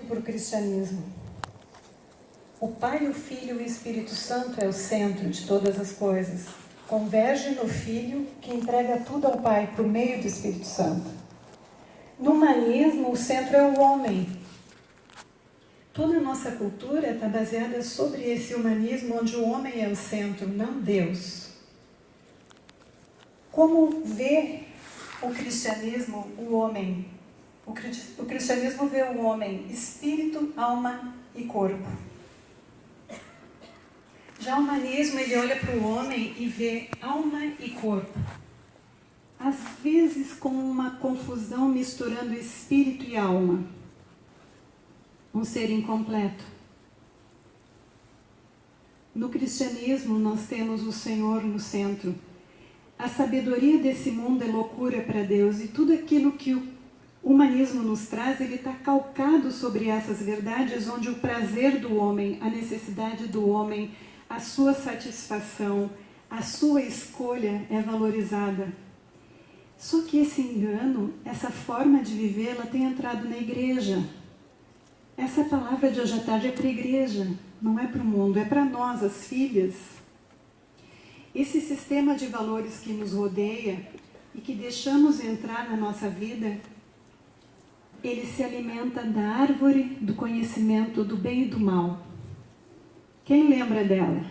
para o cristianismo. O Pai, o Filho e o Espírito Santo é o centro de todas as coisas. Converge no Filho, que entrega tudo ao Pai por meio do Espírito Santo. No humanismo, o centro é o homem. Toda a nossa cultura está baseada sobre esse humanismo onde o homem é o centro, não Deus. Como vê o cristianismo o homem? O cristianismo vê o homem espírito, alma e corpo. Já o humanismo, ele olha para o homem e vê alma e corpo. Às vezes com uma confusão misturando espírito e alma. Um ser incompleto. No cristianismo, nós temos o Senhor no centro. A sabedoria desse mundo é loucura para Deus, e tudo aquilo que o humanismo nos traz, ele está calcado sobre essas verdades, onde o prazer do homem, a necessidade do homem, a sua satisfação, a sua escolha é valorizada. Só que esse engano, essa forma de viver, ela tem entrado na igreja. Essa palavra de hoje à tarde é para a igreja, não é para o mundo, é para nós, as filhas. Esse sistema de valores que nos rodeia e que deixamos entrar na nossa vida, ele se alimenta da árvore do conhecimento do bem e do mal. Quem lembra dela?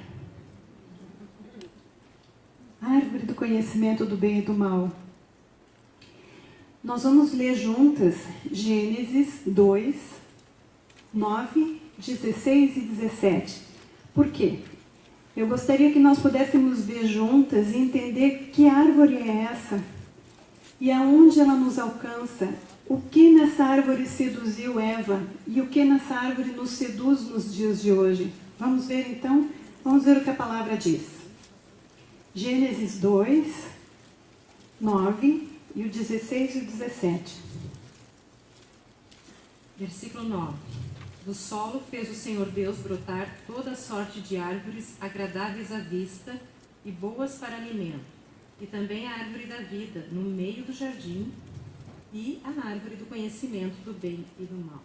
A árvore do conhecimento do bem e do mal. Nós vamos ler juntas Gênesis 2, 9, 16 e 17. Por quê? Eu gostaria que nós pudéssemos ver juntas e entender que árvore é essa e aonde ela nos alcança. O que nessa árvore seduziu Eva e o que nessa árvore nos seduz nos dias de hoje? Vamos ver então? Vamos ver o que a palavra diz. Gênesis 2, 9 e o 16 e o 17. Versículo 9. Do solo fez o Senhor Deus brotar toda sorte de árvores agradáveis à vista e boas para alimento, e também a árvore da vida no meio do jardim, e a árvore do conhecimento do bem e do mal.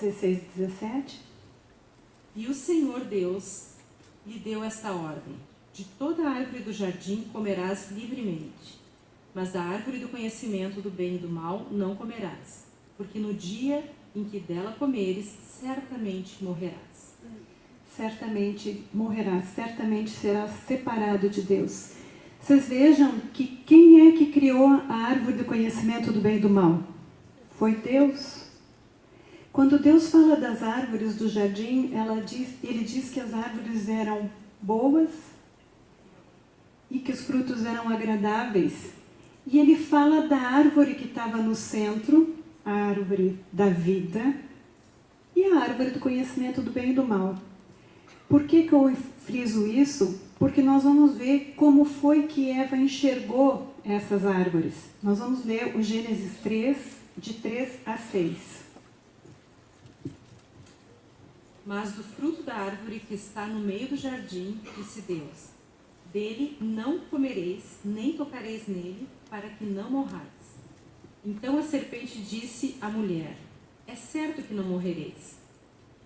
16 e 17. E o Senhor Deus lhe deu esta ordem: de toda a árvore do jardim comerás livremente, mas da árvore do conhecimento do bem e do mal não comerás, porque no dia em que dela comeres, certamente morrerás. Certamente morrerás, certamente serás separado de Deus. Vocês vejam que quem é que criou a árvore do conhecimento do bem e do mal? Foi Deus. Quando Deus fala das árvores do jardim, ele diz que as árvores eram boas e que os frutos eram agradáveis. E ele fala da árvore que estava no centro, a árvore da vida e a árvore do conhecimento do bem e do mal. Por que eu friso isso? Porque nós vamos ver como foi que Eva enxergou essas árvores. Nós vamos ler o Gênesis 3, de 3 a 6. Mas do fruto da árvore que está no meio do jardim, disse Deus: dele não comereis, nem tocareis nele, para que não morrais. Então a serpente disse à mulher: é certo que não morrereis,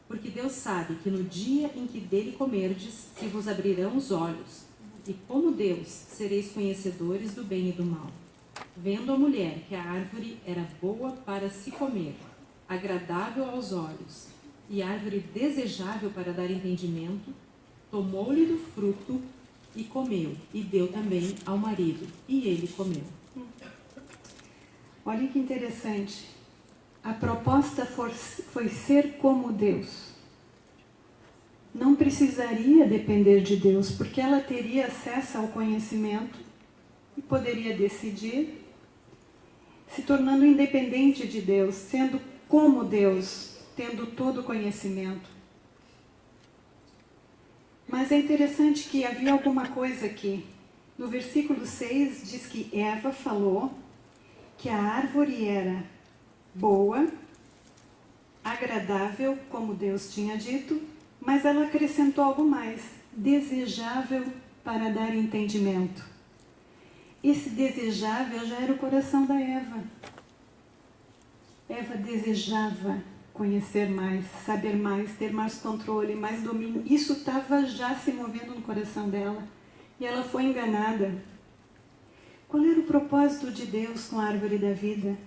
porque Deus sabe que no dia em que dele comerdes, se vos abrirão os olhos, e como Deus sereis conhecedores do bem e do mal. Vendo a mulher que a árvore era boa para se comer, agradável aos olhos, e árvore desejável para dar entendimento, tomou-lhe do fruto e comeu, e deu também ao marido, e ele comeu. Olha que interessante. A proposta foi ser como Deus. Não precisaria depender de Deus, porque ela teria acesso ao conhecimento e poderia decidir, se tornando independente de Deus, sendo como Deus, tendo todo o conhecimento. Mas é interessante que havia alguma coisa aqui. No versículo 6 diz que Eva falou que a árvore era boa, agradável, como Deus tinha dito, mas ela acrescentou algo mais: desejável para dar entendimento. Esse desejável já era o coração da Eva. Eva desejava conhecer mais, saber mais, ter mais controle, mais domínio. Isso estava já se movendo no coração dela. E ela foi enganada. Qual era o propósito de Deus com a árvore da vida?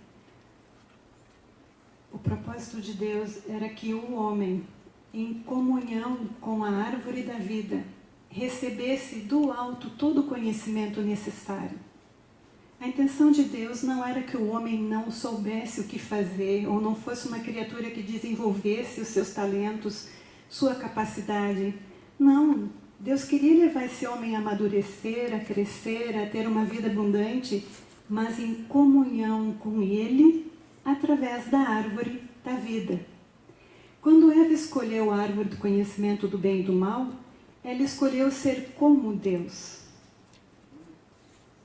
O propósito de Deus era que o homem, em comunhão com a árvore da vida, recebesse do alto todo o conhecimento necessário. A intenção de Deus não era que o homem não soubesse o que fazer, ou não fosse uma criatura que desenvolvesse os seus talentos, sua capacidade. Não, Deus queria levar esse homem a amadurecer, a crescer, a ter uma vida abundante, mas em comunhão com Ele, através da árvore da vida. Quando Eva escolheu a árvore do conhecimento do bem e do mal, ela escolheu ser como Deus,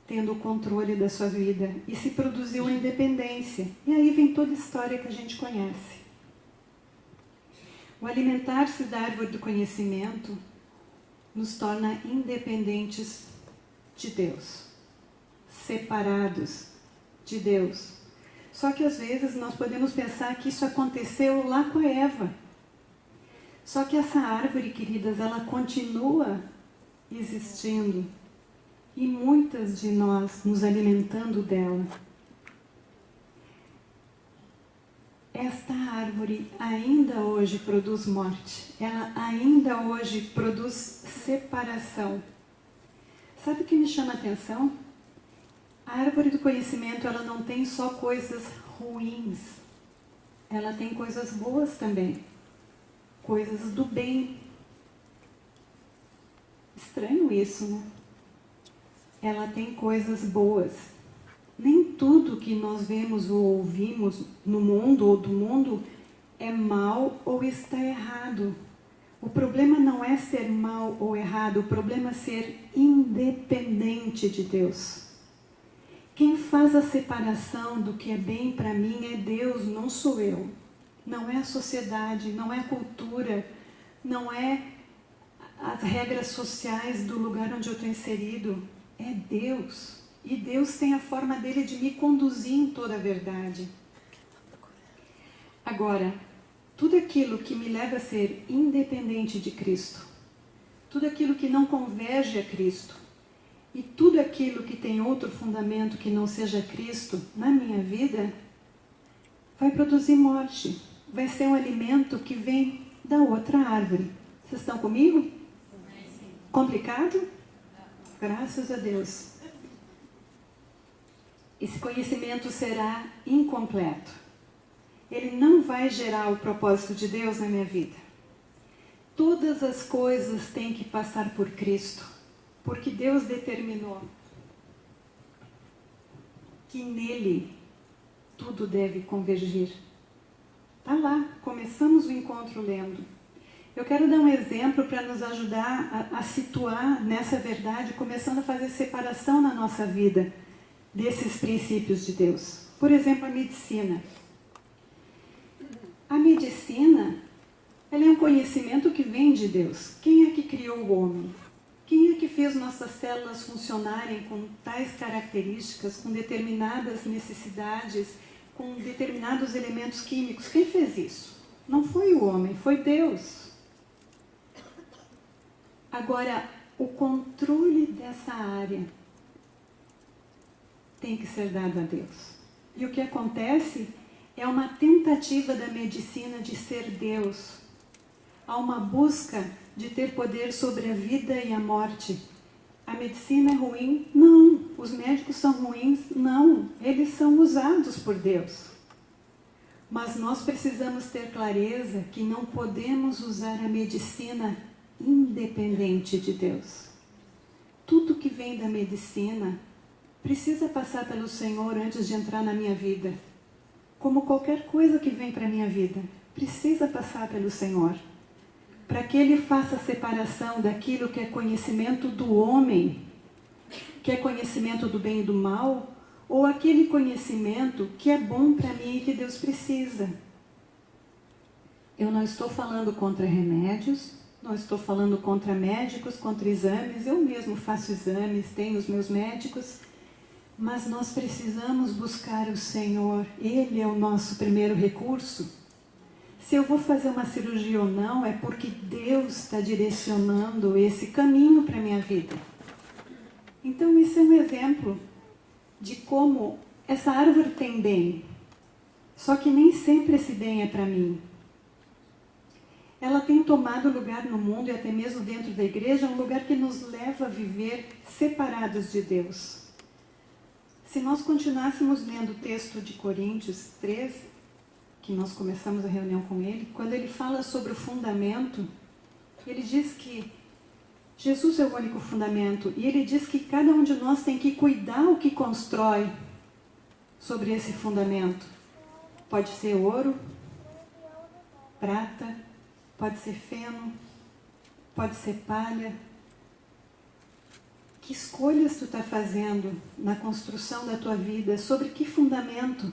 tendo o controle da sua vida, e se produziu a independência. E aí vem toda a história que a gente conhece. O alimentar-se da árvore do conhecimento nos torna independentes de Deus, separados de Deus. Só que às vezes nós podemos pensar que isso aconteceu lá com a Eva. Só que essa árvore, queridas, ela continua existindo. E muitas de nós nos alimentando dela. Esta árvore ainda hoje produz morte. Ela ainda hoje produz separação. Sabe o que me chama a atenção? A árvore do conhecimento, ela não tem só coisas ruins. Ela tem coisas boas também. Coisas do bem. Estranho isso, né? Ela tem coisas boas. Nem tudo que nós vemos ou ouvimos no mundo ou do mundo é mal ou está errado. O problema não é ser mal ou errado, o problema é ser independente de Deus. Quem faz a separação do que é bem para mim é Deus, não sou eu. Não é a sociedade, não é a cultura, não é as regras sociais do lugar onde eu estou inserido. É Deus. E Deus tem a forma dele de me conduzir em toda a verdade. Agora, tudo aquilo que me leva a ser independente de Cristo, tudo aquilo que não converge a Cristo, e tudo aquilo que tem outro fundamento que não seja Cristo na minha vida, vai produzir morte. Vai ser um alimento que vem da outra árvore. Vocês estão comigo? Complicado? Graças a Deus. Esse conhecimento será incompleto. Ele não vai gerar o propósito de Deus na minha vida. Todas as coisas têm que passar por Cristo, porque Deus determinou que nele tudo deve convergir. Está lá, começamos o encontro lendo. Eu quero dar um exemplo para nos ajudar a situar nessa verdade, começando a fazer separação na nossa vida desses princípios de Deus. Por exemplo, a medicina. A medicina, ela é um conhecimento que vem de Deus. Quem é que criou o homem? Quem é que fez nossas células funcionarem com tais características, com determinadas necessidades, com determinados elementos químicos? Quem fez isso? Não foi o homem, foi Deus. Agora, o controle dessa área tem que ser dado a Deus. E o que acontece é uma tentativa da medicina de ser Deus. Há uma busca de ter poder sobre a vida e a morte. A medicina é ruim? Não. Os médicos são ruins? Não. Eles são usados por Deus. Mas nós precisamos ter clareza que não podemos usar a medicina independente de Deus. Tudo que vem da medicina precisa passar pelo Senhor antes de entrar na minha vida. Como qualquer coisa que vem para a minha vida, precisa passar pelo Senhor. Para que Ele faça a separação daquilo que é conhecimento do homem, que é conhecimento do bem e do mal, ou aquele conhecimento que é bom para mim e que Deus precisa. Eu não estou falando contra remédios, não estou falando contra médicos, contra exames. Eu mesmo faço exames, tenho os meus médicos, mas nós precisamos buscar o Senhor. Ele é o nosso primeiro recurso. se eu vou fazer uma cirurgia ou não, é porque Deus está direcionando esse caminho para a minha vida. Então, isso é um exemplo de como essa árvore tem bem, só que nem sempre esse bem é para mim. Ela tem tomado lugar no mundo e até mesmo dentro da igreja, um lugar que nos leva a viver separados de Deus. Se nós continuássemos lendo o texto de Coríntios 13, que nós começamos a reunião com ele, quando ele fala sobre o fundamento, ele diz que Jesus é o único fundamento, e ele diz que cada um de nós tem que cuidar o que constrói sobre esse fundamento. Pode ser ouro, prata, pode ser feno, pode ser palha. Que escolhas tu está fazendo na construção da tua vida? Sobre que fundamento?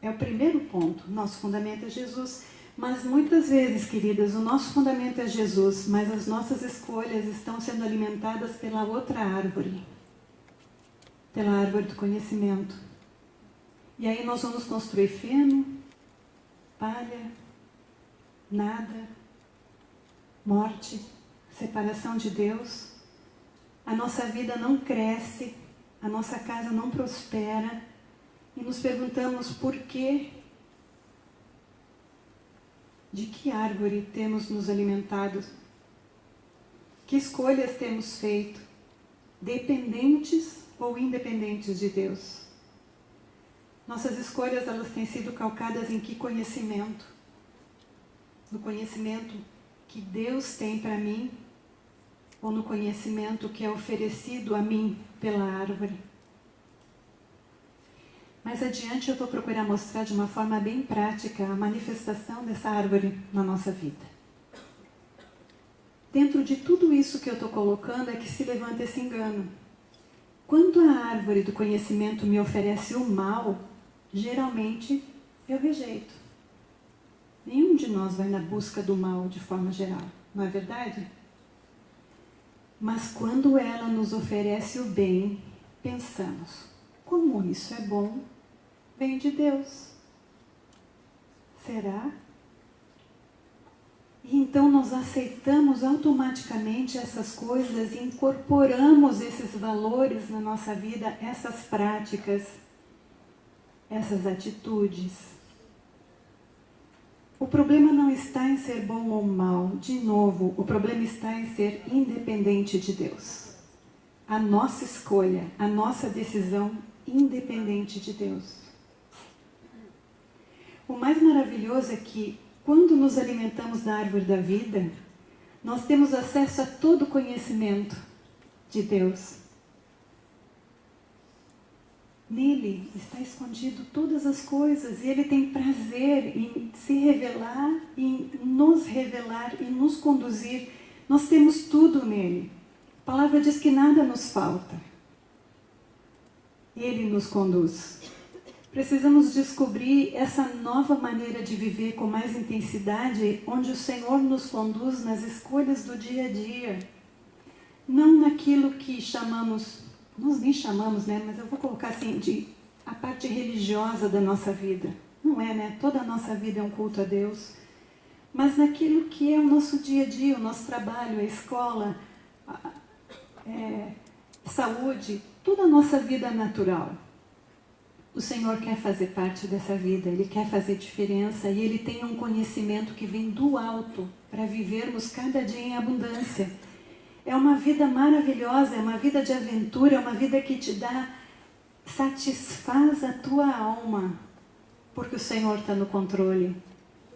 É o primeiro ponto. Nosso fundamento é Jesus. Mas muitas vezes, queridas, o nosso fundamento é Jesus, mas as nossas escolhas estão sendo alimentadas pela outra árvore. Pela árvore do conhecimento. E aí nós vamos construir feno, palha, nada, morte, separação de Deus. A nossa vida não cresce, a nossa casa não prospera, e nos perguntamos por quê. De que árvore temos nos alimentado? Que escolhas temos feito? Dependentes ou independentes de Deus? Nossas escolhas, elas têm sido calcadas em que conhecimento? No conhecimento que Deus tem para mim, ou no conhecimento que é oferecido a mim pela árvore? Mais adiante eu vou procurar mostrar de uma forma bem prática a manifestação dessa árvore na nossa vida. Dentro de tudo isso que eu estou colocando é que se levanta esse engano. Quando a árvore do conhecimento me oferece o mal, geralmente eu rejeito. Nenhum de nós vai na busca do mal de forma geral, não é verdade? Mas quando ela nos oferece o bem, pensamos, como isso é bom, vem de Deus. Será? E então nós aceitamos automaticamente essas coisas e incorporamos esses valores na nossa vida, essas práticas, essas atitudes. O problema não está em ser bom ou mal. De novo, o problema está em ser independente de Deus. A nossa escolha, a nossa decisão independente de Deus. O mais maravilhoso é que, quando nos alimentamos da árvore da vida, nós temos acesso a todo o conhecimento de Deus. Nele está escondido todas as coisas, e Ele tem prazer em se revelar, em nos revelar, em nos conduzir. Nós temos tudo nele. A palavra diz que nada nos falta. Ele nos conduz. Precisamos descobrir essa nova maneira de viver com mais intensidade, onde o Senhor nos conduz nas escolhas do dia a dia. Não naquilo que chamamos, nós nem chamamos, né? Mas eu vou colocar assim, a parte religiosa da nossa vida. Não é, né? Toda a nossa vida é um culto a Deus. Mas naquilo que é o nosso dia a dia, o nosso trabalho, a escola, saúde, toda a nossa vida natural. O Senhor quer fazer parte dessa vida, Ele quer fazer diferença e Ele tem um conhecimento que vem do alto para vivermos cada dia em abundância. É uma vida maravilhosa, é uma vida de aventura, é uma vida que te satisfaz a tua alma, porque o Senhor está no controle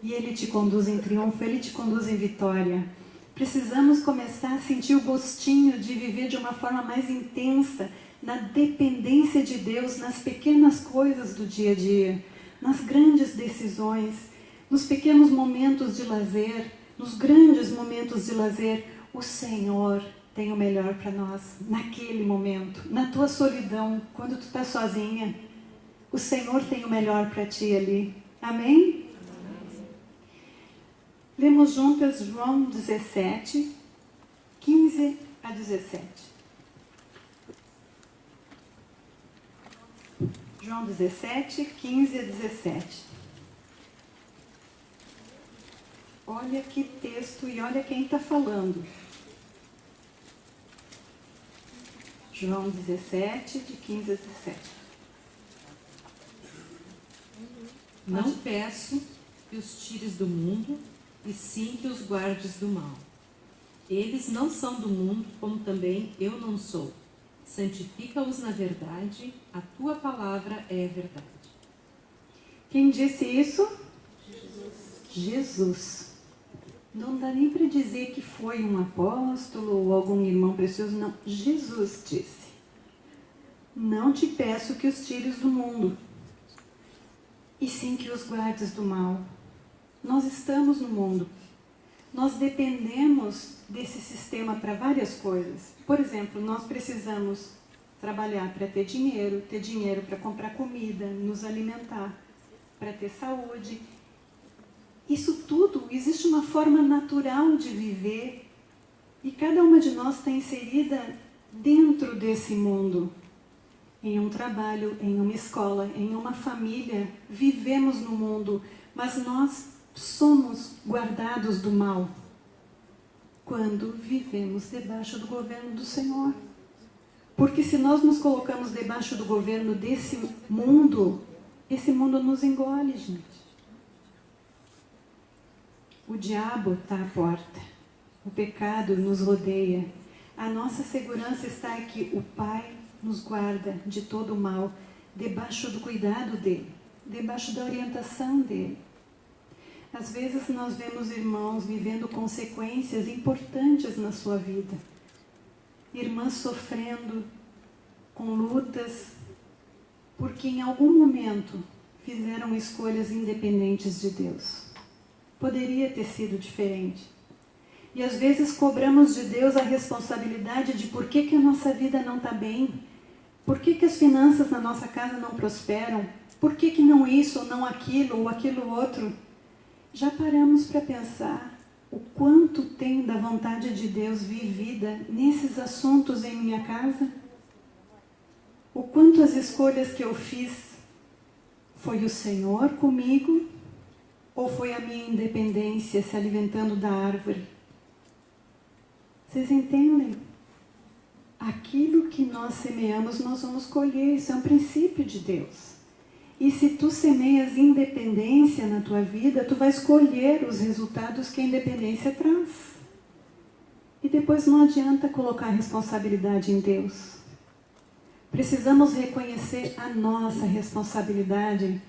e Ele te conduz em triunfo, Ele te conduz em vitória. Precisamos começar a sentir o gostinho de viver de uma forma mais intensa, na dependência de Deus, nas pequenas coisas do dia a dia, nas grandes decisões, nos pequenos momentos de lazer, nos grandes momentos de lazer. O Senhor tem o melhor para nós, naquele momento, na tua solidão, quando tu está sozinha. O Senhor tem o melhor para ti ali. Amém? Lemos juntas João 17, 15 a 17. João 17, 15 a 17. Olha que texto e olha quem está falando. João 17, de 15 a 17. Não peço que os tires do mundo, e sim que os guardes do mal. Eles não são do mundo, como também eu não sou. Santifica-os na verdade, a tua palavra é a verdade. Quem disse isso? Jesus. Não dá nem para dizer que foi um apóstolo ou algum irmão precioso, não. Jesus disse: não te peço que os tires do mundo, e sim que os guardes do mal. Nós estamos no mundo. Nós dependemos desse sistema para várias coisas. Por exemplo, nós precisamos trabalhar para ter dinheiro para comprar comida, nos alimentar, para ter saúde. Isso tudo, existe uma forma natural de viver e cada uma de nós está inserida dentro desse mundo. Em um trabalho, em uma escola, em uma família, vivemos no mundo, mas nós somos guardados do mal quando vivemos debaixo do governo do Senhor. Porque se nós nos colocamos debaixo do governo desse mundo, esse mundo nos engole, gente. O diabo está à porta, o pecado nos rodeia. A nossa segurança está aqui. O Pai nos guarda de todo o mal, debaixo do cuidado dEle, debaixo da orientação dEle. Às vezes nós vemos irmãos vivendo consequências importantes na sua vida. Irmãs sofrendo com lutas, porque em algum momento fizeram escolhas independentes de Deus. Poderia ter sido diferente. E às vezes cobramos de Deus a responsabilidade de por que a nossa vida não está bem, por que as finanças na nossa casa não prosperam, por que não isso ou não aquilo ou aquilo outro. Já paramos para pensar o quanto tenho da vontade de Deus vivida nesses assuntos em minha casa? O quanto as escolhas que eu fiz foi o Senhor comigo ou foi a minha independência se alimentando da árvore? Vocês entendem? Aquilo que nós semeamos, nós vamos colher. Isso é um princípio de Deus. E se tu semeias independência na tua vida, tu vais colher os resultados que a independência traz. E depois não adianta colocar a responsabilidade em Deus. Precisamos reconhecer a nossa responsabilidade,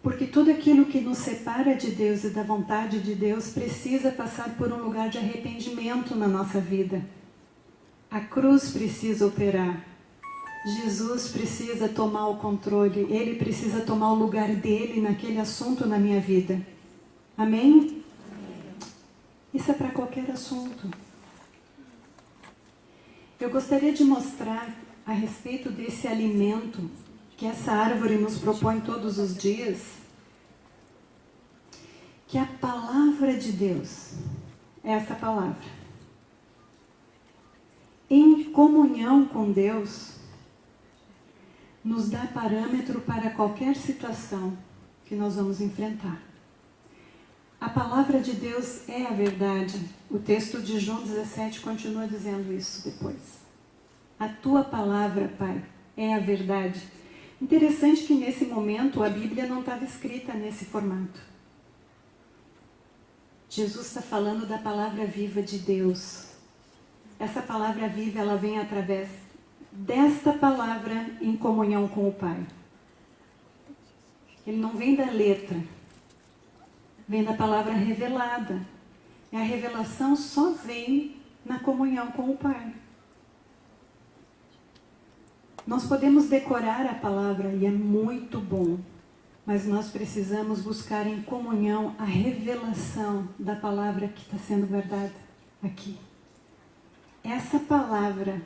porque tudo aquilo que nos separa de Deus e da vontade de Deus precisa passar por um lugar de arrependimento na nossa vida. A cruz precisa operar. Jesus precisa tomar o controle, Ele precisa tomar o lugar dele naquele assunto na minha vida. Amém? Isso é para qualquer assunto. Eu gostaria de mostrar a respeito desse alimento que essa árvore nos propõe todos os dias, que a palavra de Deus é essa palavra. Em comunhão com Deus, nos dá parâmetro para qualquer situação que nós vamos enfrentar. A palavra de Deus é a verdade. O texto de João 17 continua dizendo isso depois. A tua palavra, Pai, é a verdade. Interessante que nesse momento a Bíblia não estava escrita nesse formato. Jesus está falando da palavra viva de Deus. Essa palavra viva, ela vem através desta palavra em comunhão com o Pai. Ele não vem da letra, vem da palavra revelada. E a revelação só vem na comunhão com o Pai. Nós podemos decorar a palavra e é muito bom, mas nós precisamos buscar em comunhão a revelação da palavra que está sendo guardada aqui. Essa palavra,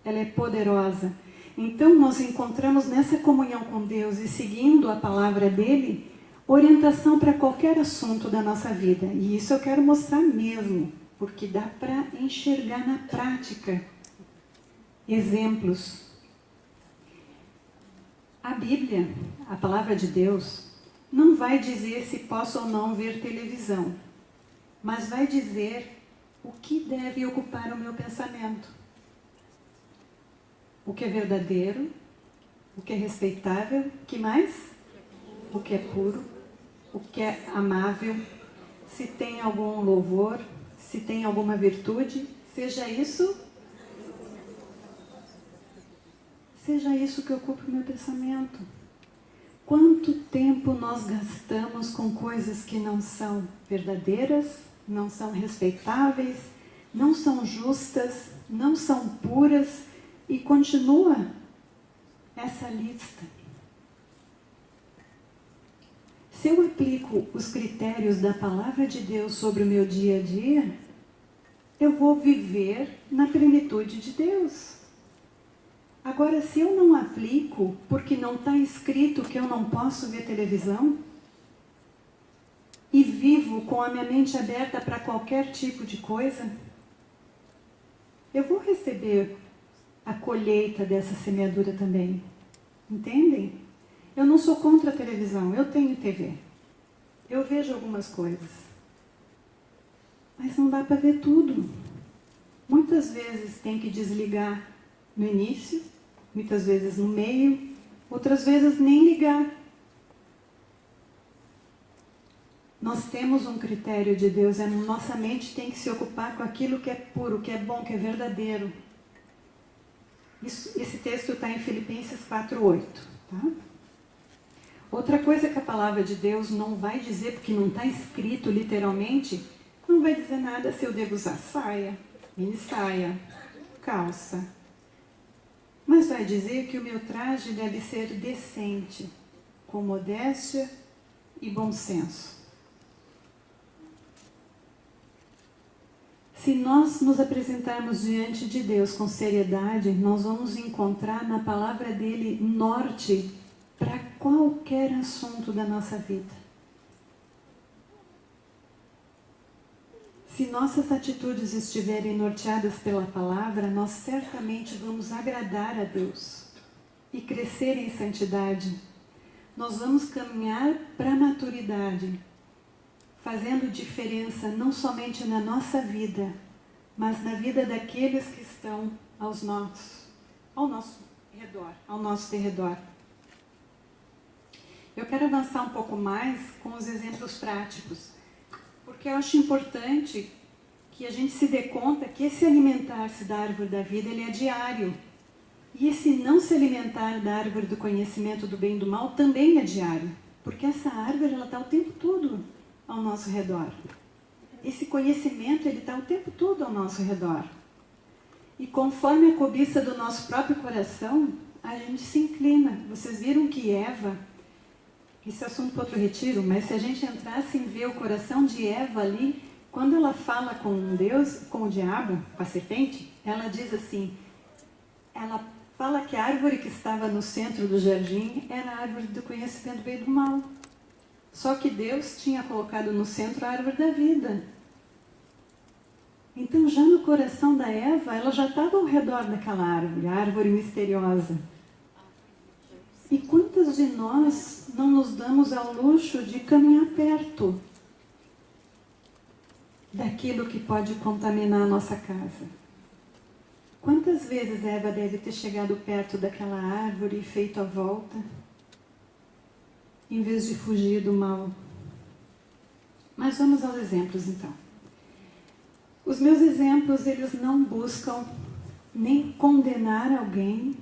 ela é poderosa. Então nós encontramos nessa comunhão com Deus e seguindo a palavra dele, orientação para qualquer assunto da nossa vida. E isso eu quero mostrar mesmo, porque dá para enxergar na prática exemplos. A Bíblia, a palavra de Deus, não vai dizer se posso ou não ver televisão. mas vai dizer o que deve ocupar o meu pensamento. O que é verdadeiro, o que é respeitável, o que mais? O que é puro, o que é amável, se tem algum louvor, se tem alguma virtude, seja isso que ocupa o meu pensamento. Quanto tempo nós gastamos com coisas que não são verdadeiras, não são respeitáveis, não são justas, não são puras, e continua essa lista. Se eu aplico os critérios da palavra de Deus sobre o meu dia a dia, eu vou viver na plenitude de Deus. Agora, se eu não aplico, porque não está escrito que eu não posso ver televisão, e vivo com a minha mente aberta para qualquer tipo de coisa, eu vou receber a colheita dessa semeadura também. Entendem? Eu não sou contra a televisão, eu tenho TV. Eu vejo algumas coisas. Mas não dá para ver tudo. Muitas vezes tem que desligar no início, muitas vezes no meio, outras vezes nem ligar. Nós temos um critério de Deus, nossa mente tem que se ocupar com aquilo que é puro, que é bom, que é verdadeiro. Esse texto está em Filipenses 4:8. Tá? Outra coisa que a palavra de Deus não vai dizer, porque não está escrito literalmente, não vai dizer nada se eu devo usar saia, mini saia, calça. Mas vai dizer que o meu traje deve ser decente, com modéstia e bom senso. Se nós nos apresentarmos diante de Deus com seriedade, nós vamos encontrar na palavra dele norte para qualquer assunto da nossa vida. Se nossas atitudes estiverem norteadas pela palavra, nós certamente vamos agradar a Deus e crescer em santidade. Nós vamos caminhar para a maturidade, fazendo diferença não somente na nossa vida, mas na vida daqueles que estão ao nosso redor. Eu quero avançar um pouco mais com os exemplos práticos, porque eu acho importante que a gente se dê conta que esse alimentar-se da árvore da vida, ele é diário. E esse não se alimentar da árvore do conhecimento do bem e do mal também é diário, porque essa árvore está o tempo todo ao nosso redor. Esse conhecimento ele está o tempo todo ao nosso redor. E conforme a cobiça do nosso próprio coração, a gente se inclina. Vocês viram que Eva, esse é assunto para outro retiro, mas se a gente entrasse em ver o coração de Eva ali, quando ela fala com Deus, com o diabo, com a serpente, ela diz assim, ela fala que a árvore que estava no centro do jardim era a árvore do conhecimento do bem e do mal. Só que Deus tinha colocado no centro a árvore da vida. Então, já no coração da Eva, ela já estava ao redor daquela árvore, a árvore misteriosa. E quantas de nós não nos damos ao luxo de caminhar perto daquilo que pode contaminar a nossa casa? Quantas vezes Eva deve ter chegado perto daquela árvore e feito a volta, em vez de fugir do mal? Mas vamos aos exemplos então. Os meus exemplos, eles não buscam nem condenar alguém,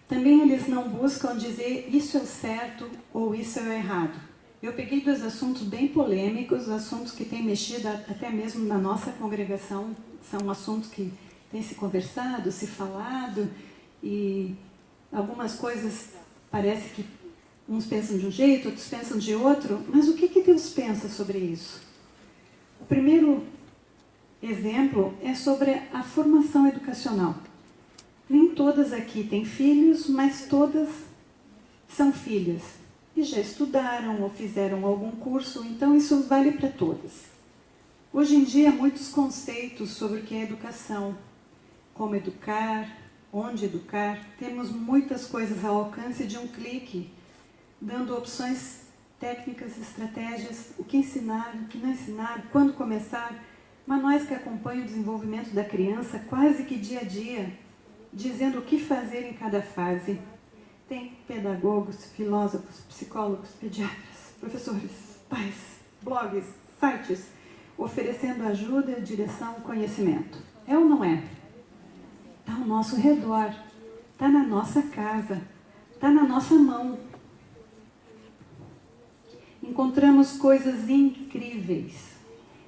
também eles não buscam dizer isso é o certo ou isso é o errado. Eu peguei dois assuntos bem polêmicos, assuntos que têm mexido até mesmo na nossa congregação, são assuntos que têm se conversado, se falado, e algumas coisas parece que uns pensam de um jeito, outros pensam de outro, mas o que Deus pensa sobre isso? O primeiro exemplo é sobre a formação educacional. Nem todas aqui têm filhos, mas todas são filhas. E já estudaram ou fizeram algum curso, então isso vale para todas. Hoje em dia, muitos conceitos sobre o que é educação, como educar, onde educar, temos muitas coisas ao alcance de um clique, dando opções técnicas, estratégias, o que ensinar, o que não ensinar, quando começar, manuais que acompanham o desenvolvimento da criança quase que dia a dia, dizendo o que fazer em cada fase. Tem pedagogos, filósofos, psicólogos, pediatras, professores, pais, blogs, sites, oferecendo ajuda, direção, conhecimento. É ou não é? Está ao nosso redor, está na nossa casa, está na nossa mão. Encontramos coisas incríveis.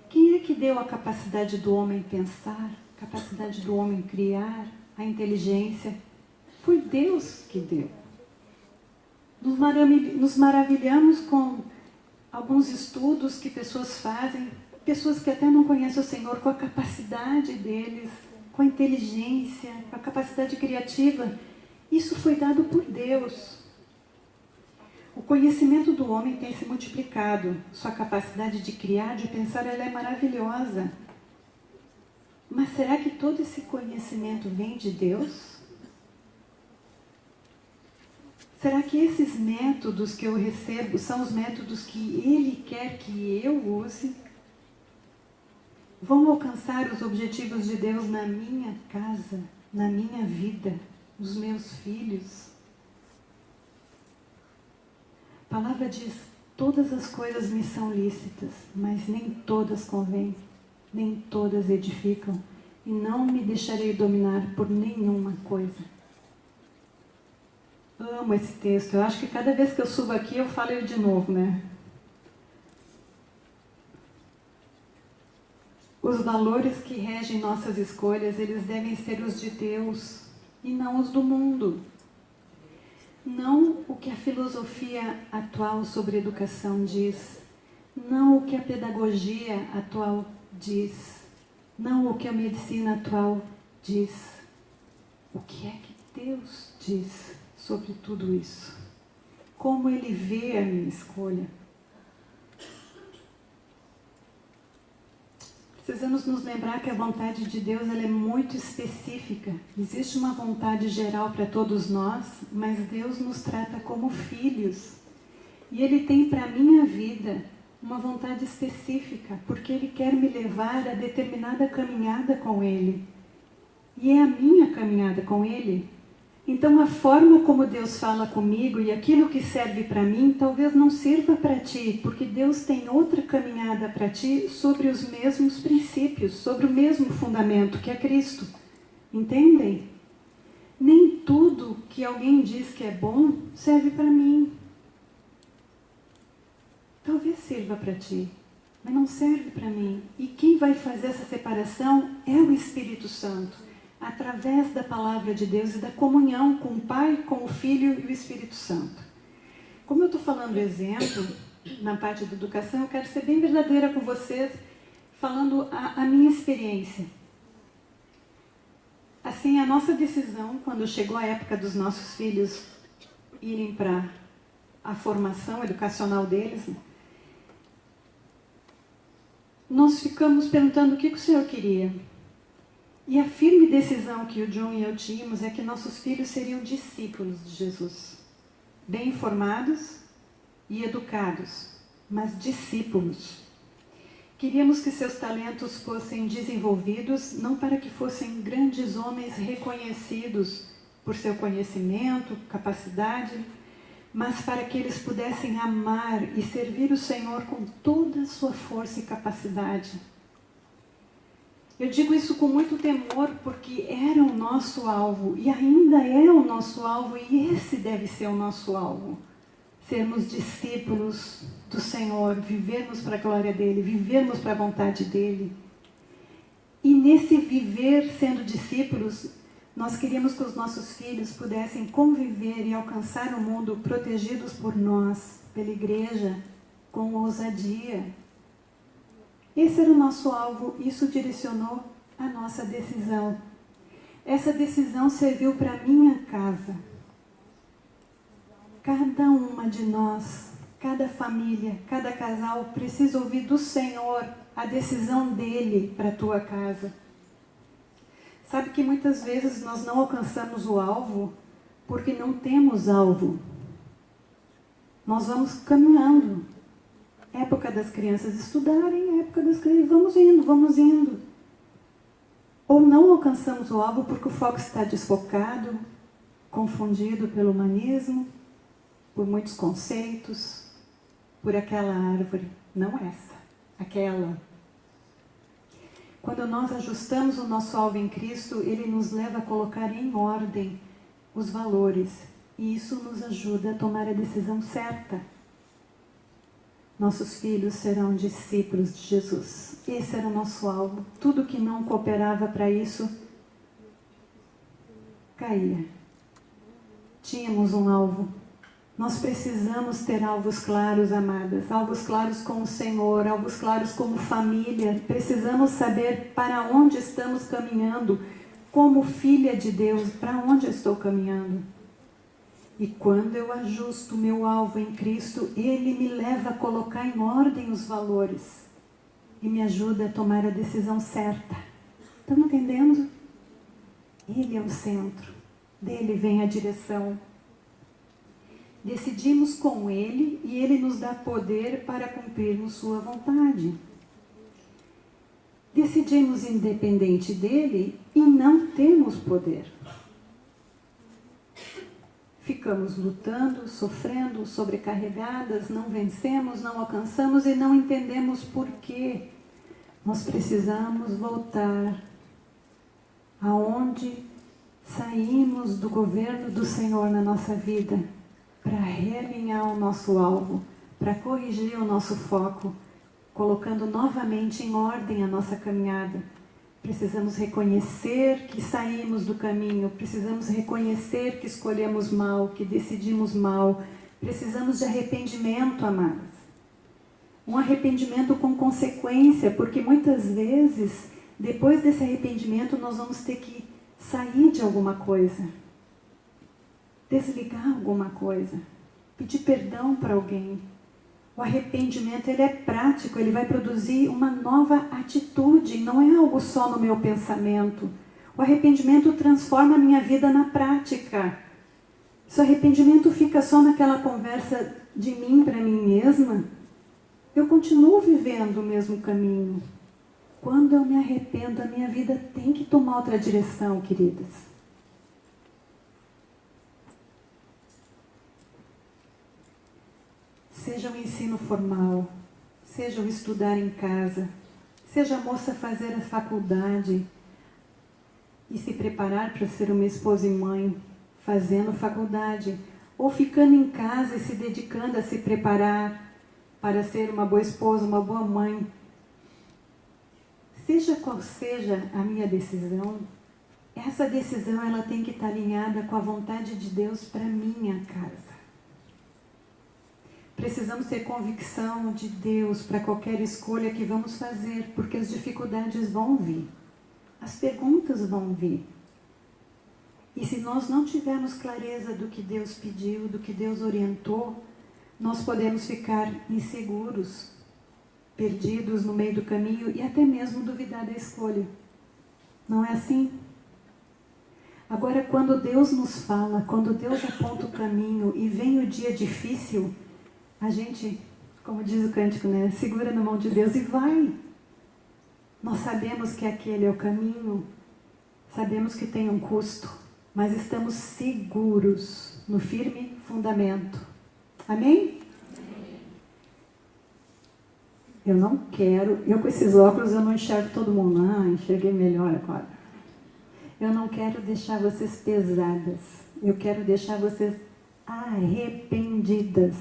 Quem é que deu a capacidade do homem pensar, a capacidade do homem criar, a inteligência? Foi Deus que deu. Nos maravilhamos com alguns estudos que pessoas fazem, pessoas que até não conhecem o Senhor, com a capacidade deles, com a inteligência, com a capacidade criativa. Isso foi dado por Deus. O conhecimento do homem tem se multiplicado. Sua capacidade de criar, de pensar, ela é maravilhosa. Mas será que todo esse conhecimento vem de Deus? Será que esses métodos que eu recebo são os métodos que Ele quer que eu use? Vão alcançar os objetivos de Deus na minha casa, na minha vida, nos meus filhos? A palavra diz, todas as coisas me são lícitas, mas nem todas convêm, nem todas edificam, e não me deixarei dominar por nenhuma coisa. Amo esse texto. Eu acho que cada vez que eu subo aqui, eu falo ele de novo, né? Os valores que regem nossas escolhas, eles devem ser os de Deus e não os do mundo. Não o que a filosofia atual sobre educação diz, não o que a pedagogia atual diz, não o que a medicina atual diz. O que é que Deus diz sobre tudo isso? Como Ele vê a minha escolha? Precisamos nos lembrar que a vontade de Deus ela é muito específica. Existe uma vontade geral para todos nós, mas Deus nos trata como filhos. E Ele tem para a minha vida uma vontade específica, porque Ele quer me levar a determinada caminhada com Ele. E é a minha caminhada com Ele. Então a forma como Deus fala comigo e aquilo que serve para mim talvez não sirva para ti, porque Deus tem outra caminhada para ti sobre os mesmos princípios, sobre o mesmo fundamento que é Cristo. Entendem? Nem tudo que alguém diz que é bom serve para mim. Talvez sirva para ti, mas não serve para mim. E quem vai fazer essa separação é o Espírito Santo, através da palavra de Deus e da comunhão com o Pai, com o Filho e o Espírito Santo. Como eu estou falando exemplo, na parte da educação, eu quero ser bem verdadeira com vocês, falando a minha experiência. Assim, a nossa decisão, quando chegou a época dos nossos filhos irem para a formação educacional deles, nós ficamos perguntando o que o Senhor queria. E a firme decisão que o John e eu tínhamos é que nossos filhos seriam discípulos de Jesus. Bem informados e educados, mas discípulos. Queríamos que seus talentos fossem desenvolvidos, não para que fossem grandes homens reconhecidos por seu conhecimento, capacidade, mas para que eles pudessem amar e servir o Senhor com toda a sua força e capacidade. Eu digo isso com muito temor porque era o nosso alvo e ainda é o nosso alvo e esse deve ser o nosso alvo. Sermos discípulos do Senhor, vivermos para a glória dEle, vivermos para a vontade dEle. E nesse viver sendo discípulos, nós queríamos que os nossos filhos pudessem conviver e alcançar o mundo protegidos por nós, pela igreja, com ousadia. Esse era o nosso alvo, isso direcionou a nossa decisão. Essa decisão serviu para a minha casa. Cada uma de nós, cada família, cada casal precisa ouvir do Senhor a decisão dEle para a tua casa. Sabe que muitas vezes nós não alcançamos o alvo porque não temos alvo. Nós vamos caminhando. Época das crianças estudarem, época das crianças, vamos indo. Ou não alcançamos o alvo porque o foco está desfocado, confundido pelo humanismo, por muitos conceitos, por aquela árvore. Não essa, aquela. Quando nós ajustamos o nosso alvo em Cristo, Ele nos leva a colocar em ordem os valores. E isso nos ajuda a tomar a decisão certa. Nossos filhos serão discípulos de Jesus. Esse era o nosso alvo. Tudo que não cooperava para isso, caía. Tínhamos um alvo. Nós precisamos ter alvos claros, amadas. Alvos claros com o Senhor, alvos claros como família. Precisamos saber para onde estamos caminhando. Como filha de Deus, para onde eu estou caminhando? E quando eu ajusto o meu alvo em Cristo, Ele me leva a colocar em ordem os valores. E me ajuda a tomar a decisão certa. Estão entendendo? Ele é o centro. Dele vem a direção. Decidimos com Ele e Ele nos dá poder para cumprirmos Sua vontade. Decidimos independente dEle e não temos poder. Ficamos lutando, sofrendo, sobrecarregadas, não vencemos, não alcançamos e não entendemos por quê. Nós precisamos voltar aonde saímos do governo do Senhor na nossa vida, para realinhar o nosso alvo, para corrigir o nosso foco, colocando novamente em ordem a nossa caminhada. Precisamos reconhecer que saímos do caminho, precisamos reconhecer que escolhemos mal, que decidimos mal. Precisamos de arrependimento, amadas. Um arrependimento com consequência, porque muitas vezes, depois desse arrependimento, nós vamos ter que sair de alguma coisa, desligar alguma coisa, pedir perdão para alguém. O arrependimento, ele é prático, ele vai produzir uma nova atitude, não é algo só no meu pensamento. O arrependimento transforma a minha vida na prática. Se o arrependimento fica só naquela conversa de mim para mim mesma, eu continuo vivendo o mesmo caminho. Quando eu me arrependo, a minha vida tem que tomar outra direção, queridas. Seja o ensino formal, seja o estudar em casa, seja a moça fazer a faculdade e se preparar para ser uma esposa e mãe, fazendo faculdade, ou ficando em casa e se dedicando a se preparar para ser uma boa esposa, uma boa mãe. Seja qual seja a minha decisão, essa decisão ela tem que estar alinhada com a vontade de Deus para minha casa. Precisamos ter convicção de Deus para qualquer escolha que vamos fazer, porque as dificuldades vão vir, as perguntas vão vir. E se nós não tivermos clareza do que Deus pediu, do que Deus orientou, nós podemos ficar inseguros, perdidos no meio do caminho e até mesmo duvidar da escolha. Não é assim? Agora, quando Deus nos fala, quando Deus aponta o caminho e vem o dia difícil, a gente, como diz o cântico, né, segura na mão de Deus e vai. Nós sabemos que aquele é o caminho, sabemos que tem um custo, mas estamos seguros no firme fundamento. Amém? Eu não quero, eu com esses óculos eu não enxergo todo mundo. Enxerguei melhor agora. Eu não quero deixar vocês pesadas. Eu quero deixar vocês arrependidas.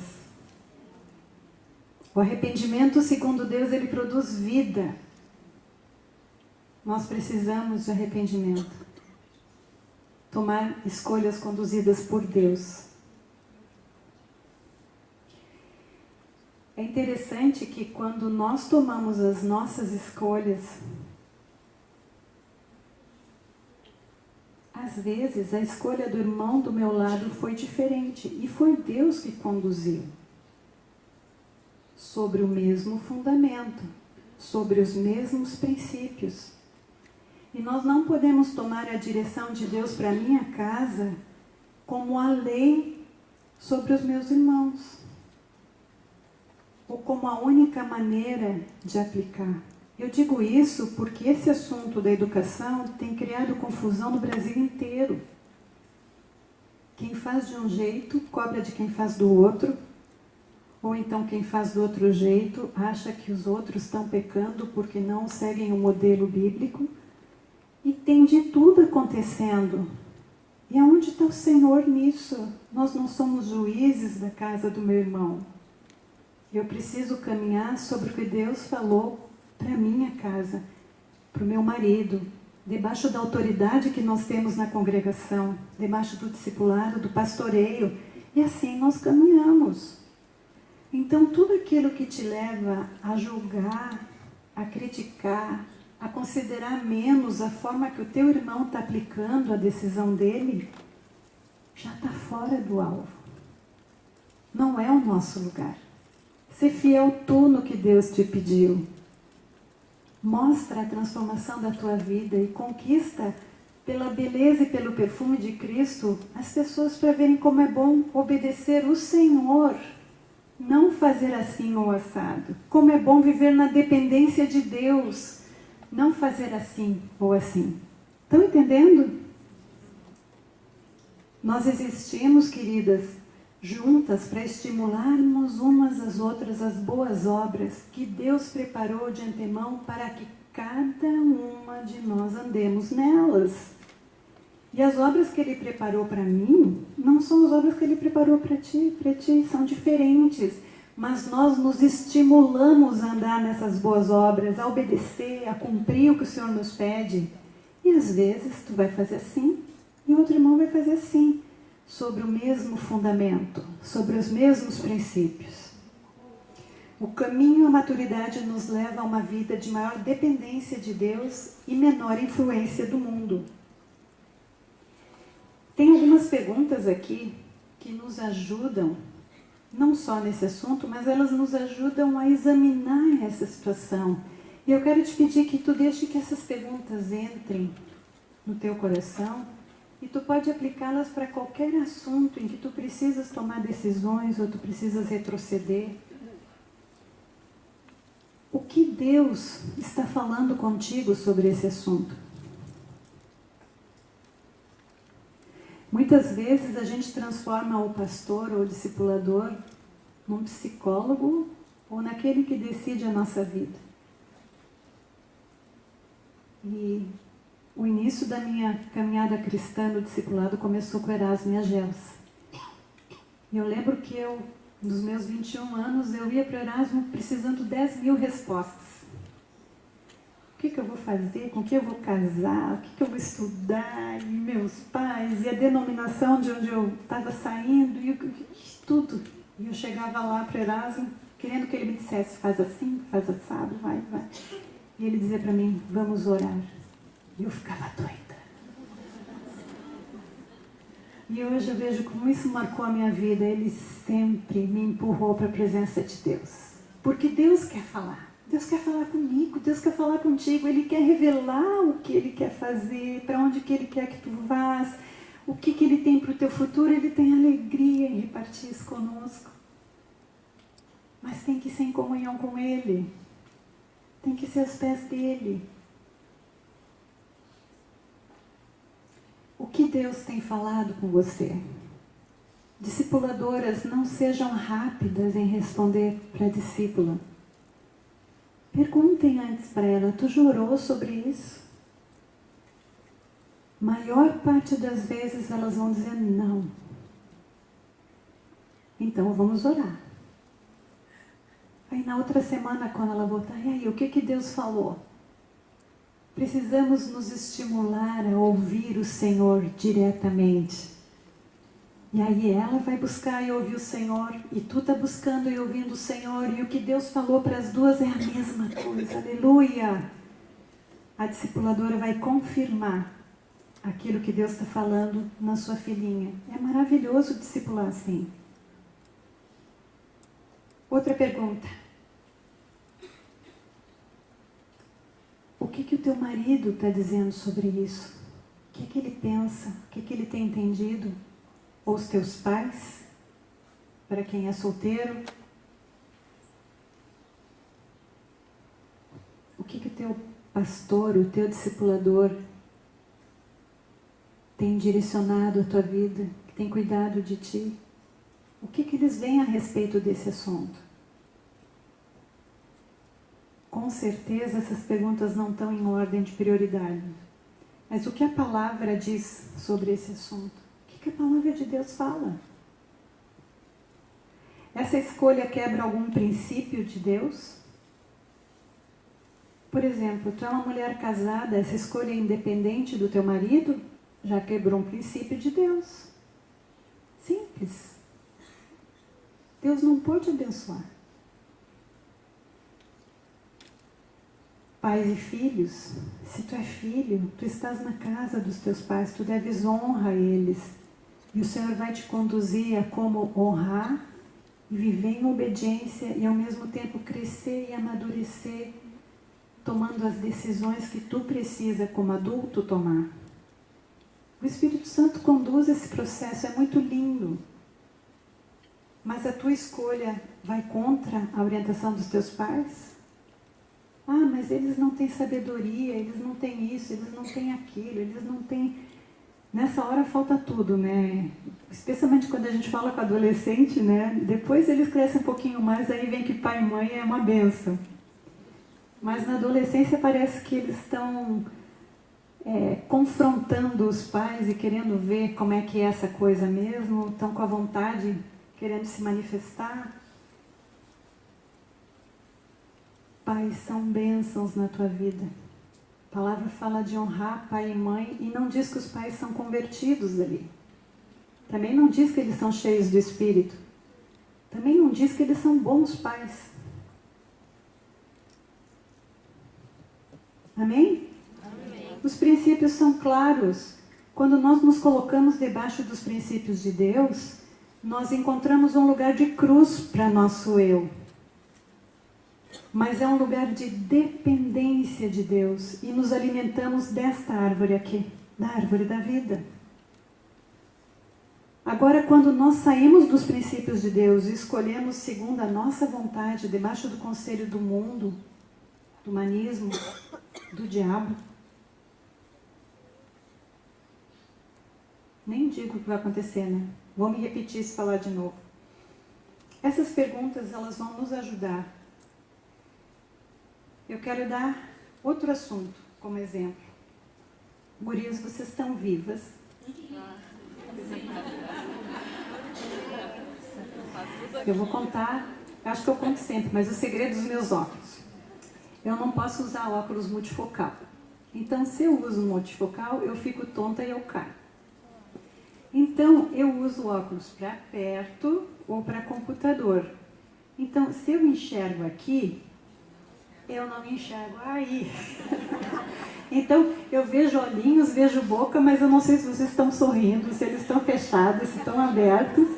O arrependimento, segundo Deus, ele produz vida. Nós precisamos de arrependimento. Tomar escolhas conduzidas por Deus. É interessante que quando nós tomamos as nossas escolhas, às vezes a escolha do irmão do meu lado foi diferente e foi Deus que conduziu. Sobre o mesmo fundamento, sobre os mesmos princípios. E nós não podemos tomar a direção de Deus para a minha casa como a lei sobre os meus irmãos. ou como a única maneira de aplicar. Eu digo isso porque esse assunto da educação tem criado confusão no Brasil inteiro. Quem faz de um jeito cobra de quem faz do outro, ou então quem faz do outro jeito acha que os outros estão pecando porque não seguem o modelo bíblico, e tem de tudo acontecendo. E aonde está o Senhor nisso? Nós não somos juízes da casa do meu irmão. Eu preciso caminhar sobre o que Deus falou para minha casa, para o meu marido, debaixo da autoridade que nós temos na congregação, debaixo do discipulado, do pastoreio, e assim nós caminhamos. Então, tudo aquilo que te leva a julgar, a criticar, a considerar menos a forma que o teu irmão está aplicando a decisão dele, já está fora do alvo. Não é o nosso lugar. Ser fiel tu no que Deus te pediu. Mostra a transformação da tua vida e conquista, pela beleza e pelo perfume de Cristo, as pessoas para verem como é bom obedecer o Senhor, não fazer assim ou assado. Como é bom viver na dependência de Deus, não fazer assim ou assim. Estão entendendo? Nós existimos, queridas, juntas para estimularmos umas às outras as boas obras que Deus preparou de antemão para que cada uma de nós andemos nelas. E as obras que Ele preparou para mim não são as obras que Ele preparou para ti, são diferentes. Mas nós nos estimulamos a andar nessas boas obras, a obedecer, a cumprir o que o Senhor nos pede. E às vezes tu vai fazer assim e o outro irmão vai fazer assim, sobre o mesmo fundamento, sobre os mesmos princípios. O caminho à maturidade nos leva a uma vida de maior dependência de Deus e menor influência do mundo. Tem algumas perguntas aqui que nos ajudam, não só nesse assunto, mas elas nos ajudam a examinar essa situação. E eu quero te pedir que tu deixe que essas perguntas entrem no teu coração e tu pode aplicá-las para qualquer assunto em que tu precisas tomar decisões ou tu precisas retroceder. O que Deus está falando contigo sobre esse assunto? Muitas vezes a gente transforma o pastor ou o discipulador num psicólogo ou naquele que decide a nossa vida. E o início da minha caminhada cristã no discipulado começou com Erasmo e a Gelsa. E eu lembro que nos meus 21 anos, eu ia para o Erasmo precisando 10.000 respostas. O que eu vou fazer? Com que eu vou casar? O que eu vou estudar? E meus pais? E a denominação de onde eu estava saindo? E tudo. E eu chegava lá para o Erasmo, querendo que ele me dissesse, faz assim, faz assado, vai. E ele dizia para mim, vamos orar. E eu ficava doida. E hoje eu vejo como isso marcou a minha vida. Ele sempre me empurrou para a presença de Deus. Porque Deus quer falar. Deus quer falar comigo, Deus quer falar contigo. Ele quer revelar o que Ele quer fazer, para onde que Ele quer que tu vás, o que Ele tem para o teu futuro. Ele tem alegria em repartir isso conosco. Mas tem que ser em comunhão com Ele. Tem que ser aos pés dEle. O que Deus tem falado com você? Discipuladoras, não sejam rápidas em responder para a discípula. Perguntem antes para ela, tu jurou sobre isso? Maior parte das vezes elas vão dizer não. Então vamos orar. Aí na outra semana, quando ela voltar, e aí, o que Deus falou? Precisamos nos estimular a ouvir o Senhor diretamente. E aí ela vai buscar e ouvir o Senhor, e tu está buscando e ouvindo o Senhor, e o que Deus falou para as duas é a mesma coisa. Aleluia! A discipuladora vai confirmar aquilo que Deus está falando na sua filhinha. É maravilhoso discipular assim. Outra pergunta. O que o teu marido está dizendo sobre isso? O que ele pensa? O que ele tem entendido? Ou os teus pais? Para quem é solteiro? que o teu pastor, o teu discipulador tem direcionado a tua vida, que tem cuidado de ti? O que eles veem a respeito desse assunto? Com certeza essas perguntas não estão em ordem de prioridade. Mas o que a palavra diz sobre esse assunto? O que a palavra de Deus fala? Essa escolha quebra algum princípio de Deus? Por exemplo, tu é uma mulher casada, essa escolha é independente do teu marido? Já quebrou um princípio de Deus. Simples. Deus não pode abençoar. Pais e filhos, se tu é filho, tu estás na casa dos teus pais, tu deves honra a eles. E o Senhor vai te conduzir a como honrar e viver em obediência e ao mesmo tempo crescer e amadurecer, tomando as decisões que tu precisa como adulto tomar. O Espírito Santo conduz esse processo, é muito lindo. Mas a tua escolha vai contra a orientação dos teus pais? Ah, mas eles não têm sabedoria, eles não têm isso, eles não têm aquilo, eles não têm... Nessa hora falta tudo, né? Especialmente quando a gente fala com adolescente, né? Depois eles crescem um pouquinho mais, aí vem que pai e mãe é uma bênção. Mas na adolescência parece que eles estão confrontando os pais e querendo ver como é que é essa coisa mesmo, estão com a vontade, querendo se manifestar. Pais são bênçãos na tua vida. A palavra fala de honrar pai e mãe e não diz que os pais são convertidos ali. Também não diz que eles são cheios do Espírito. Também não diz que eles são bons pais. Amém? Amém. Os princípios são claros. Quando nós nos colocamos debaixo dos princípios de Deus, nós encontramos um lugar de cruz para nosso eu. Mas é um lugar de dependência de Deus. E nos alimentamos desta árvore aqui, da árvore da vida. Agora, quando nós saímos dos princípios de Deus e escolhemos segundo a nossa vontade, debaixo do conselho do mundo, do humanismo, do diabo, nem digo o que vai acontecer, né? Vou me repetir se falar de novo. Essas perguntas, elas vão nos ajudar. Eu quero dar outro assunto como exemplo. Gurias, vocês estão vivas? Eu vou contar, acho que eu conto sempre, mas o segredo dos meus óculos. Eu não posso usar óculos multifocal. Então, se eu uso multifocal, eu fico tonta e eu caio. Então, eu uso óculos para perto ou para computador. Então, se eu enxergo aqui, eu não enxergo aí. Então, eu vejo olhinhos, vejo boca, mas eu não sei se vocês estão sorrindo, se eles estão fechados, se estão abertos.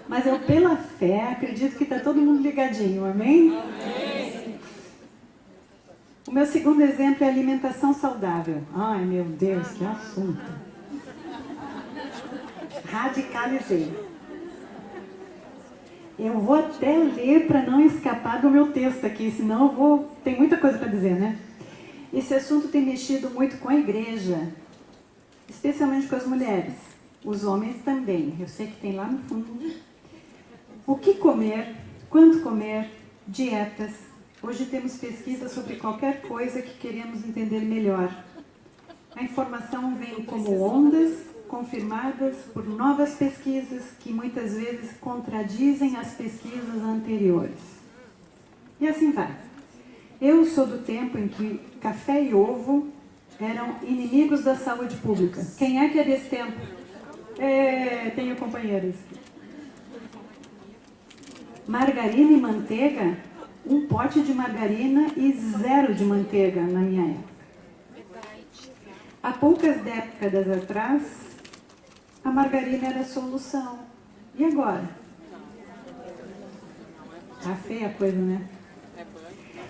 Mas eu, pela fé, acredito que está todo mundo ligadinho, amém? Amém. O meu segundo exemplo é alimentação saudável. Ai, meu Deus, que assunto. Radicalizei. Eu vou até ler para não escapar do meu texto aqui, senão eu vou... Tem muita coisa para dizer, né? Esse assunto tem mexido muito com a igreja, especialmente com as mulheres. Os homens também. Eu sei que tem lá no fundo. O que comer, quanto comer, dietas. Hoje temos pesquisas sobre qualquer coisa que queremos entender melhor. A informação vem como ondas confirmadas por novas pesquisas que muitas vezes contradizem as pesquisas anteriores. E assim vai. Eu sou do tempo em que café e eram inimigos da saúde pública. Quem é que é desse tempo? Tenho companheiros. Margarina e manteiga, um pote de margarina e 0 de manteiga na minha época. Há poucas décadas atrás, a margarina era a solução. E agora? Tá feia a coisa, né?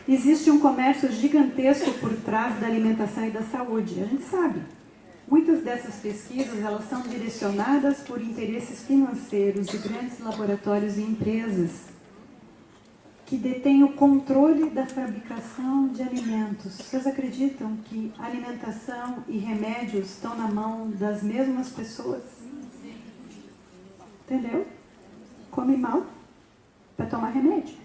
Existe um comércio gigantesco por trás da alimentação e da saúde, a gente sabe. Muitas dessas pesquisas, elas são direcionadas por interesses financeiros de grandes laboratórios e empresas que detém o controle da fabricação de alimentos. Vocês acreditam que alimentação e remédios estão na mão das mesmas pessoas? Entendeu? Come mal para tomar remédio.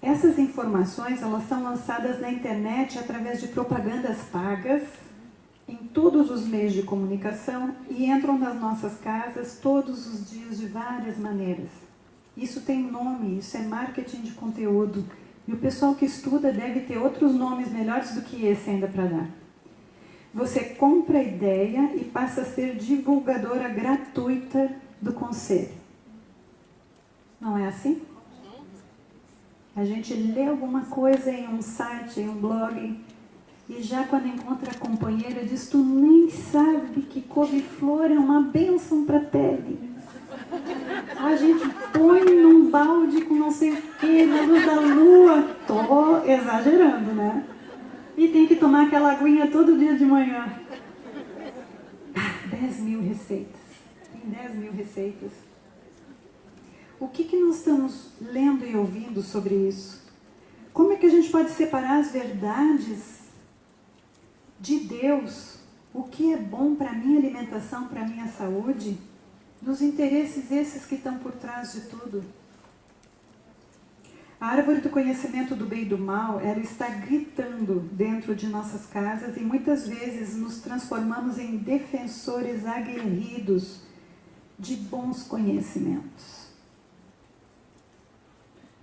Essas informações, elas são lançadas na internet através de propagandas pagas em todos os meios de comunicação e entram nas nossas casas todos os dias de várias maneiras. Isso tem nome, isso é marketing de conteúdo. E o pessoal que estuda deve ter outros nomes melhores do que esse ainda para dar. Você compra a ideia e passa a ser divulgadora gratuita do conselho. Não é assim? A gente lê alguma coisa em um site, em um blog, e já quando encontra a companheira diz, tu nem sabe que couve-flor é uma bênção para a pele. A gente põe num balde com não sei o que, na luz da lua. Tô exagerando, né? E tem que tomar aquela aguinha todo dia de manhã. 10 mil receitas. Tem 10 mil receitas. O que nós estamos lendo e ouvindo sobre isso? Como é que a gente pode separar as verdades de Deus? O que é bom para a minha alimentação, para a minha saúde? Dos interesses esses que estão por trás de tudo. A árvore do conhecimento do bem e do mal, ela está gritando dentro de nossas casas e muitas vezes nos transformamos em defensores aguerridos de bons conhecimentos.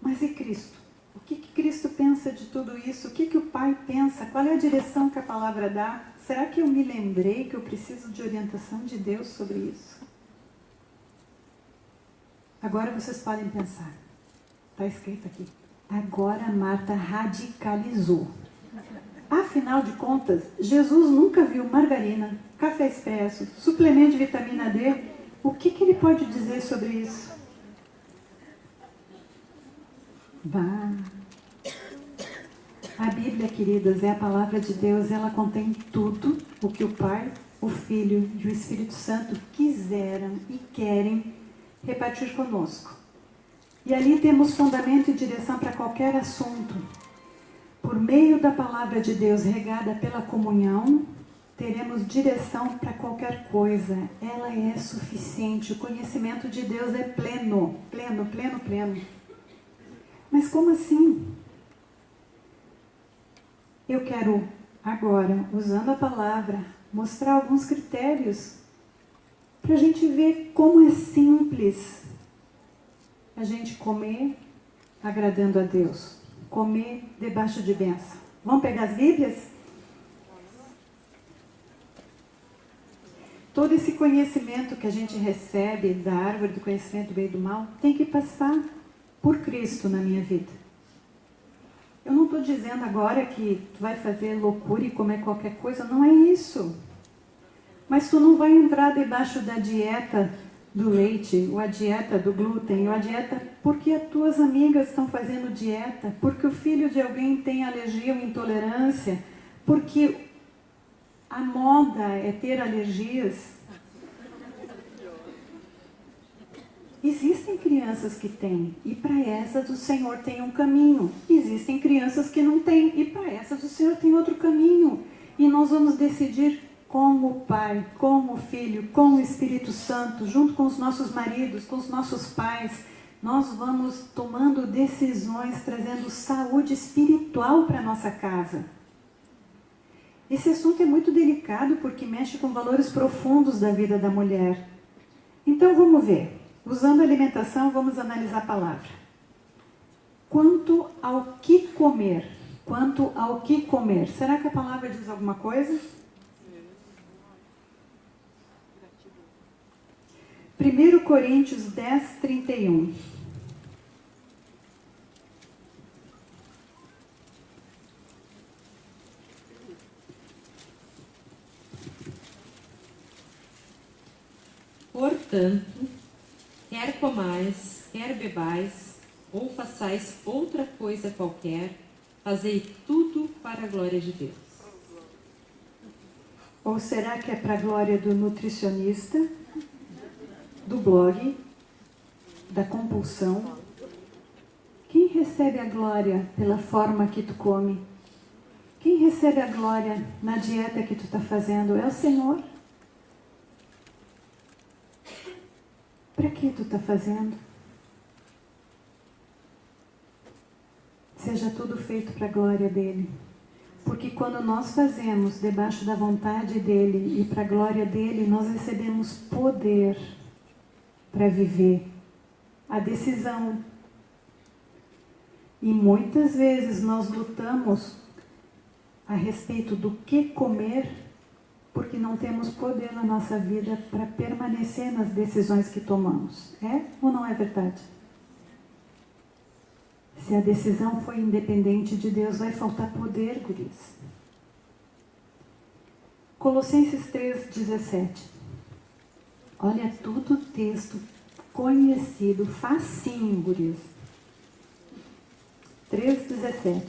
Mas e Cristo? O que Cristo pensa de tudo isso? O que o Pai pensa? Qual é a direção que a palavra dá? Será que eu me lembrei que eu preciso de orientação de Deus sobre isso? Agora vocês podem pensar. Está escrito aqui. Agora Marta radicalizou. Afinal de contas, Jesus nunca viu margarina, café expresso, suplemento de vitamina D. O que ele pode dizer sobre isso? Bah. A Bíblia, queridas, é a palavra de Deus. Ela contém tudo o que o Pai, o Filho e o Espírito Santo quiseram e querem repartir conosco. E ali temos fundamento e direção para qualquer assunto. Por meio da palavra de Deus regada pela comunhão, teremos direção para qualquer coisa. Ela é suficiente. O conhecimento de Deus é pleno, pleno, pleno, pleno. Mas como assim? Eu quero agora, usando a palavra, mostrar alguns critérios para a gente ver como é simples a gente comer agradando a Deus, comer debaixo de bênção. Vamos pegar as Bíblias? Todo esse conhecimento que a gente recebe da árvore do conhecimento do bem e do mal tem que passar por Cristo na minha vida. Eu não estou dizendo agora que tu vai fazer loucura e comer qualquer coisa, não é isso. Mas tu não vai entrar debaixo da dieta do leite, ou a dieta do glúten, ou a dieta porque as tuas amigas estão fazendo dieta, porque o filho de alguém tem alergia ou intolerância, porque a moda é ter alergias. Existem crianças que têm, e para essas o Senhor tem um caminho. Existem crianças que não têm, e para essas o Senhor tem outro caminho. E nós vamos decidir como o Pai, como o Filho, com o Espírito Santo, junto com os nossos maridos, com os nossos pais, nós vamos tomando decisões, trazendo saúde espiritual para a nossa casa. Esse assunto é muito delicado porque mexe com valores profundos da vida da mulher. Então vamos ver. Usando a alimentação, vamos analisar a palavra. Quanto ao que comer. Quanto ao que comer. Será que a palavra diz alguma coisa? 1 Coríntios 10, 31. Portanto, quer comais, quer bebais, ou façais outra coisa qualquer, fazei tudo para a glória de Deus. Ou será que é para a glória do nutricionista, do blog, da compulsão? Quem recebe a glória pela forma que tu come? Quem recebe a glória na dieta que tu está fazendo? É o Senhor. Para que tu está fazendo? Seja tudo feito para a glória dele. Porque quando nós fazemos debaixo da vontade dele e para a glória dele, nós recebemos poder para viver a decisão. E muitas vezes nós lutamos a respeito do que comer, porque não temos poder na nossa vida para permanecer nas decisões que tomamos. É ou não é verdade? Se a decisão foi independente de Deus, vai faltar poder, guris. Colossenses 3,17. Olha, tudo texto conhecido, facinho, guris. 3,17.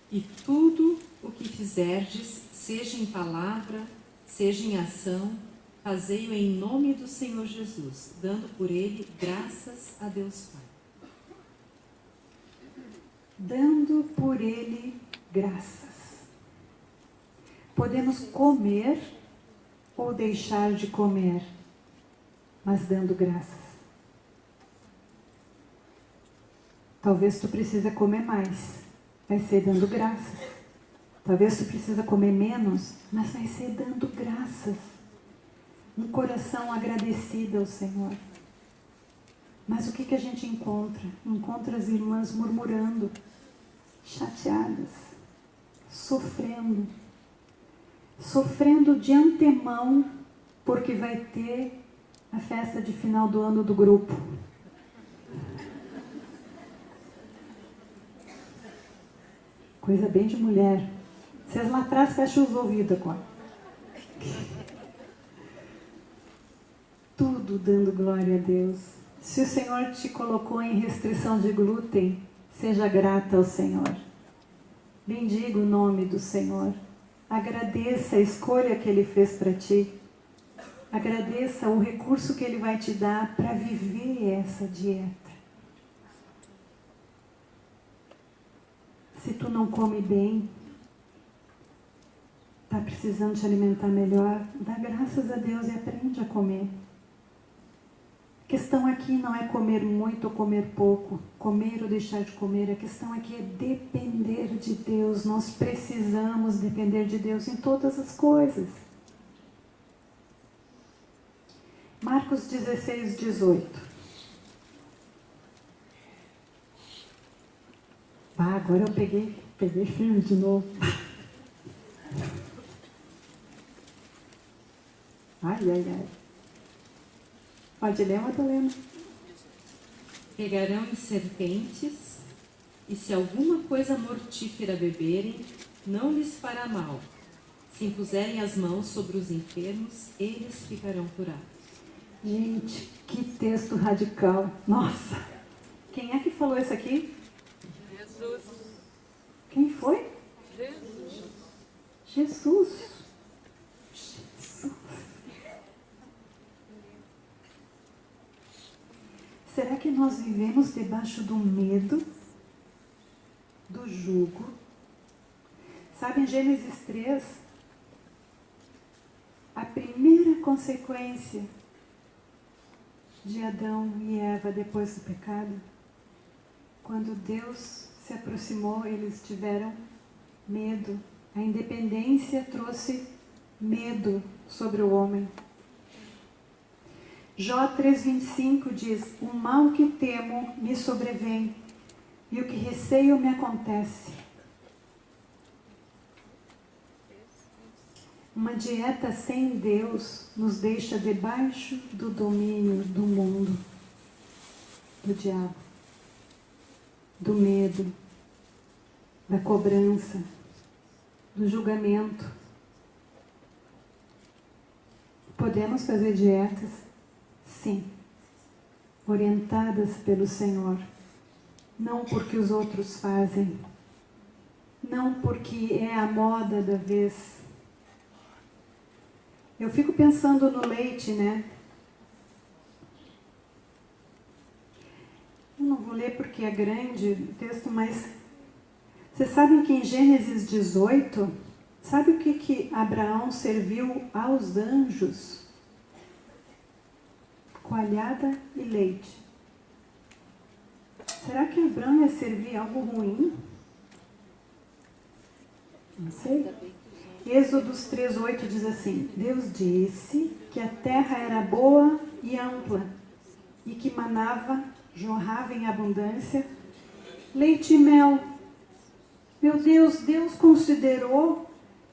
E tudo o que fizerdes, seja em palavra, seja em ação, fazei-o em nome do Senhor Jesus, dando por ele graças a Deus Pai. Dando por ele graças. Podemos comer ou deixar de comer, mas dando graças. Talvez tu precisa comer mais, vai ser dando graças. Talvez tu precisa comer menos, mas vai ser dando graças. Um coração agradecido ao Senhor. Mas o que a gente encontra? Encontra as irmãs murmurando, chateadas, sofrendo de antemão, porque vai ter a festa de final do ano do grupo. Coisa bem de mulher. Vocês lá atrás fecham os ouvidos agora. Tudo dando glória a Deus. Se o Senhor te colocou em restrição de glúten, seja grata ao Senhor. Bendiga o nome do Senhor. Agradeça a escolha que Ele fez para ti. Agradeça o recurso que Ele vai te dar para viver essa dieta. Se tu não come bem, está precisando te alimentar melhor, dá graças a Deus e aprende a comer. A questão aqui não é comer muito ou comer pouco, comer ou deixar de comer. A questão aqui é depender de Deus. Nós precisamos depender de Deus em todas as coisas. Marcos 16:18. Agora eu peguei firme de novo. Ai. Pode ler, Madalena? Pegarão em serpentes, e se alguma coisa mortífera beberem, não lhes fará mal. Se impuserem as mãos sobre os enfermos, eles ficarão curados. Gente, que texto radical. Nossa! Quem é que falou isso aqui? Jesus. Quem foi? Jesus. Jesus. Será que nós vivemos debaixo do medo, do jugo? Sabe, em Gênesis 3, a primeira consequência de Adão e Eva depois do pecado, quando Deus se aproximou, eles tiveram medo. A independência trouxe medo sobre o homem. Jó 3,25 diz: o mal que temo me sobrevém, e o que receio me acontece. Uma dieta sem Deus nos deixa debaixo do domínio do mundo, do diabo, do medo, da cobrança, do julgamento. Podemos fazer dietas? Sim, orientadas pelo Senhor, não porque os outros fazem, não porque é a moda da vez, Eu fico pensando no leite, né? Eu não vou ler porque é grande o texto, mas vocês sabem que em Gênesis 18, sabe o que Abraão serviu aos anjos? Coalhada e leite. Será que Abraão ia servir algo ruim? Não sei. Êxodos 3:8 diz assim: Deus disse que a terra era boa e ampla, e que jorrava em abundância leite e mel. Meu Deus, Deus considerou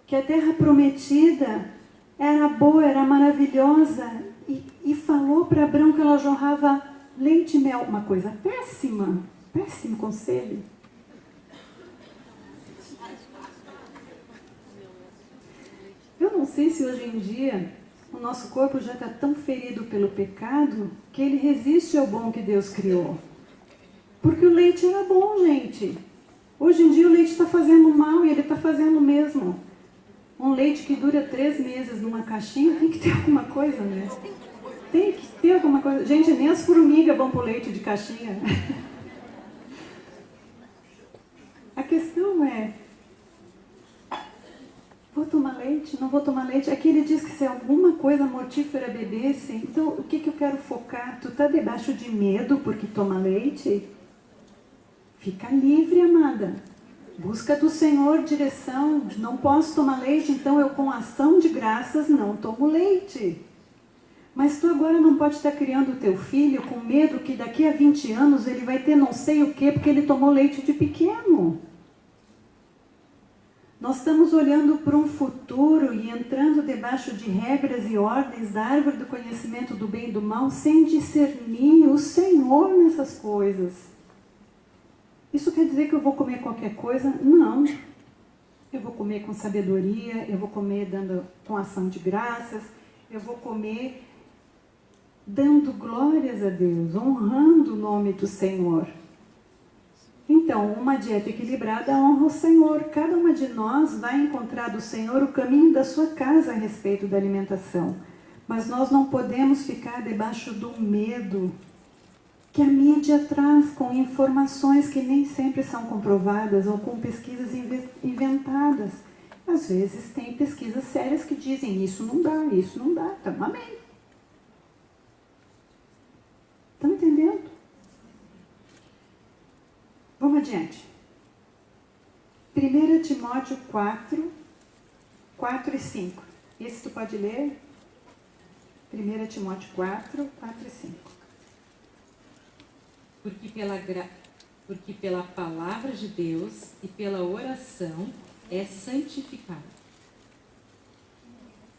que a terra prometida era boa, era maravilhosa, e falou para Abraão que ela jorrava leite e mel. Uma coisa péssima, péssimo conselho. Eu não sei se hoje em dia o nosso corpo já está tão ferido pelo pecado que ele resiste ao bom que Deus criou. Porque o leite era bom, gente. Hoje em dia o leite está fazendo mal, e ele está fazendo mesmo. Um leite que dura 3 meses numa caixinha, tem que ter alguma coisa, né? Tem que ter alguma coisa. Gente, nem as formigas vão para o leite de caixinha. A questão é, vou tomar leite? Não vou tomar leite? Aqui ele diz que se alguma coisa mortífera bebesse, então o que eu quero focar? Tu está debaixo de medo porque toma leite? Fica livre, amada. Busca do Senhor direção. Não posso tomar leite, então eu com ação de graças não tomo leite. Mas tu agora não pode estar criando o teu filho com medo que daqui a 20 anos ele vai ter não sei o quê, porque ele tomou leite de pequeno. Nós estamos olhando para um futuro e entrando debaixo de regras e ordens da árvore do conhecimento do bem e do mal, sem discernir o Senhor nessas coisas. Isso quer dizer que eu vou comer qualquer coisa? Não. Eu vou comer com sabedoria, eu vou comer com ação de graças, eu vou comer dando glórias a Deus, honrando o nome do Senhor. Então, uma dieta equilibrada honra o Senhor. Cada uma de nós vai encontrar do Senhor o caminho da sua casa a respeito da alimentação. Mas nós não podemos ficar debaixo do medo que a mídia traz com informações que nem sempre são comprovadas ou com pesquisas inventadas. Às vezes tem pesquisas sérias que dizem isso não dá. Então, amém. Estão entendendo? Vamos adiante. 1 Timóteo 4 e 5. Esse tu pode ler? 1 Timóteo 4 e 5. Porque pela palavra de Deus e pela oração é santificado.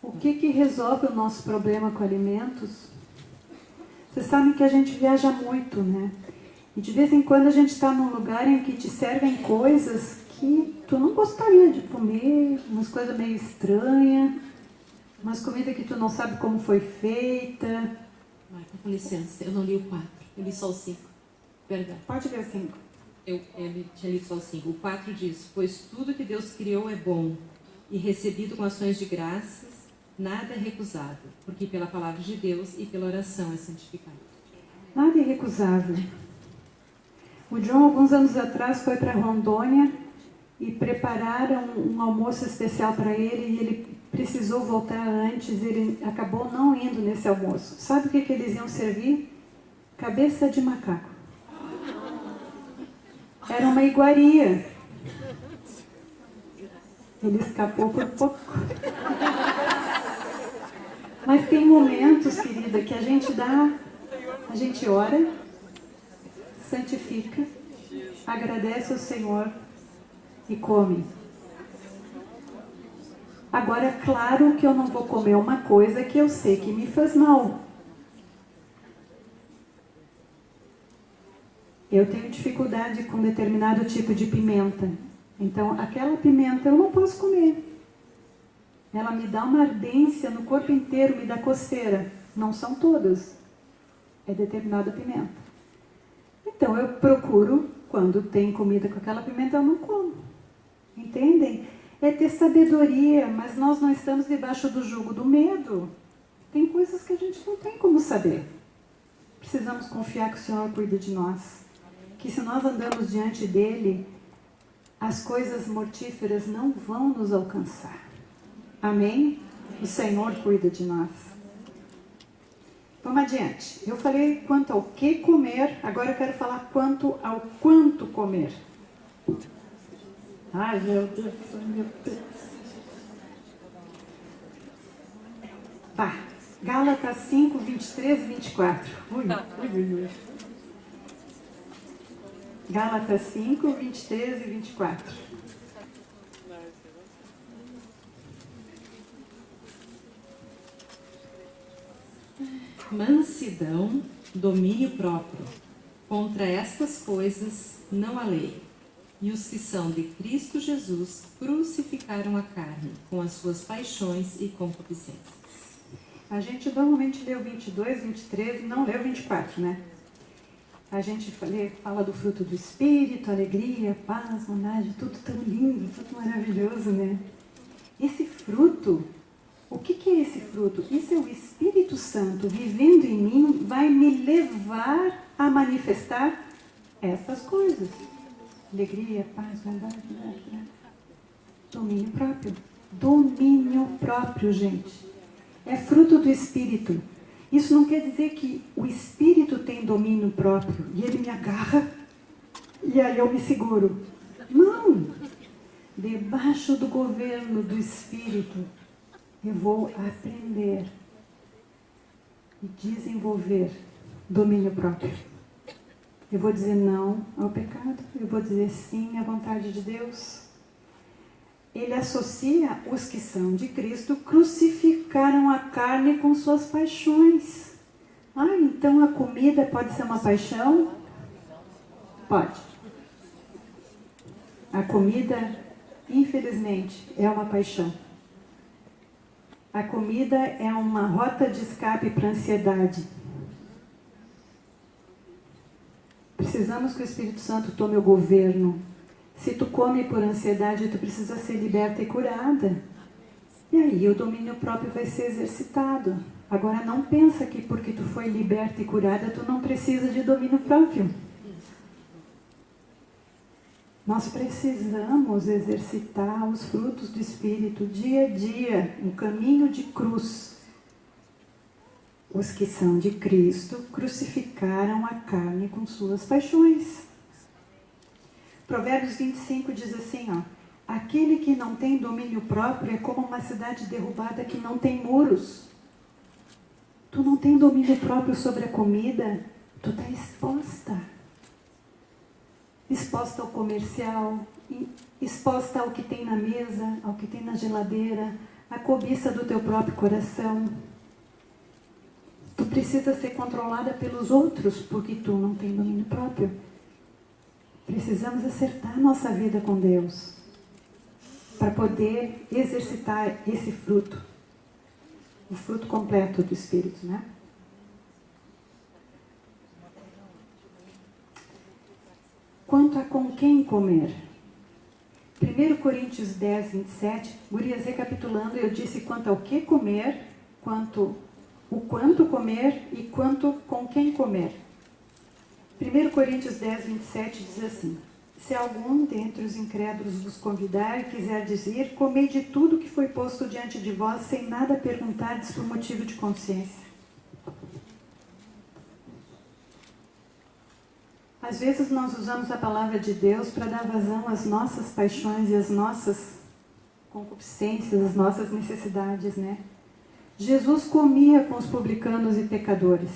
O que resolve o nosso problema com alimentos? Vocês sabem que a gente viaja muito, né? E de vez em quando a gente está num lugar em que te servem coisas que tu não gostaria de comer, umas coisas meio estranhas, umas comidas que tu não sabe como foi feita. Marca, com licença, eu não li o 4, eu li só o 5. Perdão. Pode ler o 5. Eu tinha lido só o 5. O 4 diz: pois tudo que Deus criou é bom, e recebido com ações de graças, nada é recusado, porque pela palavra de Deus e pela oração é santificado. Nada é recusável. O John, alguns anos atrás, foi para Rondônia e prepararam um almoço especial para ele, e ele precisou voltar antes, ele acabou não indo nesse almoço. Sabe o que eles iam servir? Cabeça de macaco. Era uma iguaria. Ele escapou por pouco. Mas tem momentos, querida, que a gente ora, santifica, agradece ao Senhor e come. Agora, é claro que eu não vou comer uma coisa que eu sei que me faz mal. Eu tenho dificuldade com determinado tipo de pimenta. Então, aquela pimenta eu não posso comer. Ela me dá uma ardência no corpo inteiro, me dá coceira. Não são todas. É determinada pimenta. Então, eu procuro, quando tem comida com aquela pimenta, eu não como. Entendem? é ter sabedoria, mas nós não estamos debaixo do jugo do medo. Tem coisas que a gente não tem como saber. Precisamos confiar que o Senhor cuida de nós. Que se nós andamos diante dEle, as coisas mortíferas não vão nos alcançar. Amém? O Senhor cuida de nós. Vamos adiante. Eu falei quanto ao que comer, agora eu quero falar quanto ao quanto comer. Ai, meu Deus, meu Deus. Tá. Gálatas 5, 23 e 24. Ui, ui, ui. Gálatas 5, 23 e 24. Mansidão, domínio próprio. Contra estas coisas não há lei. E os que são de Cristo Jesus crucificaram a carne com as suas paixões e concupiscências. A gente normalmente lê o 22, 23 e não lê o 24, né? A gente fala do fruto do Espírito, alegria, paz, bondade, tudo tão lindo, tudo maravilhoso, né? Esse fruto, o que é esse fruto? Isso é o Espírito Santo vivendo em mim, vai me levar a manifestar essas coisas. Alegria, paz, bondade, domínio próprio. Domínio próprio, gente. É fruto do Espírito. Isso não quer dizer que o Espírito tem domínio próprio e ele me agarra e aí eu me seguro. Não! Debaixo do governo do Espírito, eu vou aprender e desenvolver domínio próprio. Eu vou dizer não ao pecado, eu vou dizer sim à vontade de Deus. Ele associa os que são de Cristo, crucificaram a carne com suas paixões. Ah, então a comida pode ser uma paixão? Pode. A comida, infelizmente, é uma paixão. A comida é uma rota de escape para a ansiedade. Precisamos que o Espírito Santo tome o governo. Se tu come por ansiedade, tu precisa ser liberta e curada. E aí o domínio próprio vai ser exercitado. Agora não pensa que porque tu foi liberta e curada, tu não precisa de domínio próprio. Nós precisamos exercitar os frutos do Espírito dia a dia, um caminho de cruz. Os que são de Cristo crucificaram a carne com suas paixões. Provérbios 25 diz assim, ó, aquele que não tem domínio próprio é como uma cidade derrubada que não tem muros. Tu não tem domínio próprio sobre a comida, tu está exposta. Exposta ao comercial, exposta ao que tem na mesa, ao que tem na geladeira, à cobiça do teu próprio coração. Tu precisa ser controlada pelos outros porque tu não tem domínio próprio. Precisamos acertar nossa vida com Deus para poder exercitar esse fruto, o fruto completo do Espírito, né? Quanto a com quem comer. 1 Coríntios 10, 27, gurias, recapitulando, eu disse quanto ao que comer, o quanto comer e quanto com quem comer. 1 Coríntios 10, 27 diz assim, se algum dentre os incrédulos vos convidar e quiser dizer, comei de tudo que foi posto diante de vós, sem nada perguntardes por motivo de consciência. Às vezes nós usamos a palavra de Deus para dar vazão às nossas paixões e às nossas concupiscências, às nossas necessidades, né? Jesus comia com os publicanos e pecadores.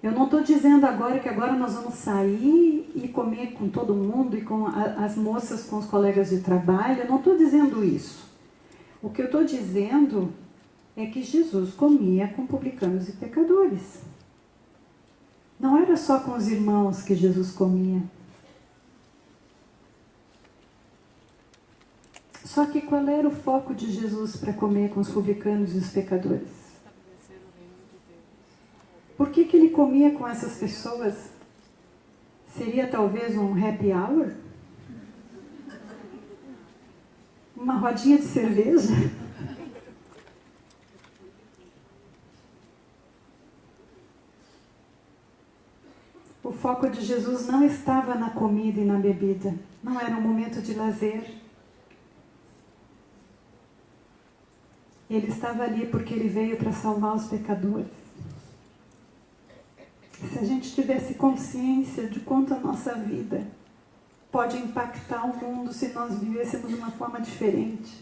Eu não estou dizendo agora que agora nós vamos sair e comer com todo mundo e com as moças, com os colegas de trabalho. Eu não estou dizendo isso. O que eu estou dizendo é que Jesus comia com publicanos e pecadores. Não era só com os irmãos que Jesus comia. Só que qual era o foco de Jesus para comer com os publicanos e os pecadores? Por que ele comia com essas pessoas? Seria talvez um happy hour? uma rodinha de cerveja. O foco de Jesus não estava na comida e na bebida. Não era um momento de lazer. Ele estava ali porque ele veio para salvar os pecadores. Se a gente tivesse consciência de quanto a nossa vida pode impactar o mundo se nós vivêssemos de uma forma diferente.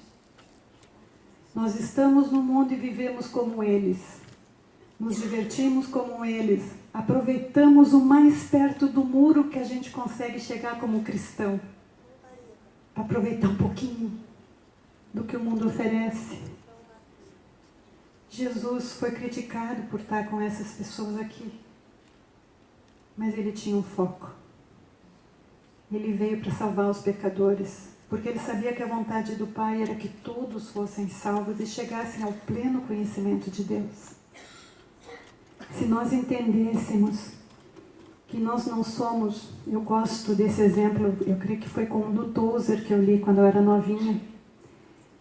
Nós estamos no mundo e vivemos como eles. Nos divertimos como eles. Aproveitamos o mais perto do muro que a gente consegue chegar como cristão. Para aproveitar um pouquinho do que o mundo oferece. Jesus foi criticado por estar com essas pessoas aqui. Mas ele tinha um foco. Ele veio para salvar os pecadores, porque ele sabia que a vontade do Pai era que todos fossem salvos e chegassem ao pleno conhecimento de Deus. Se nós entendêssemos que nós não somos, eu gosto desse exemplo, eu creio que foi com o do Tozer que eu li quando eu era novinha.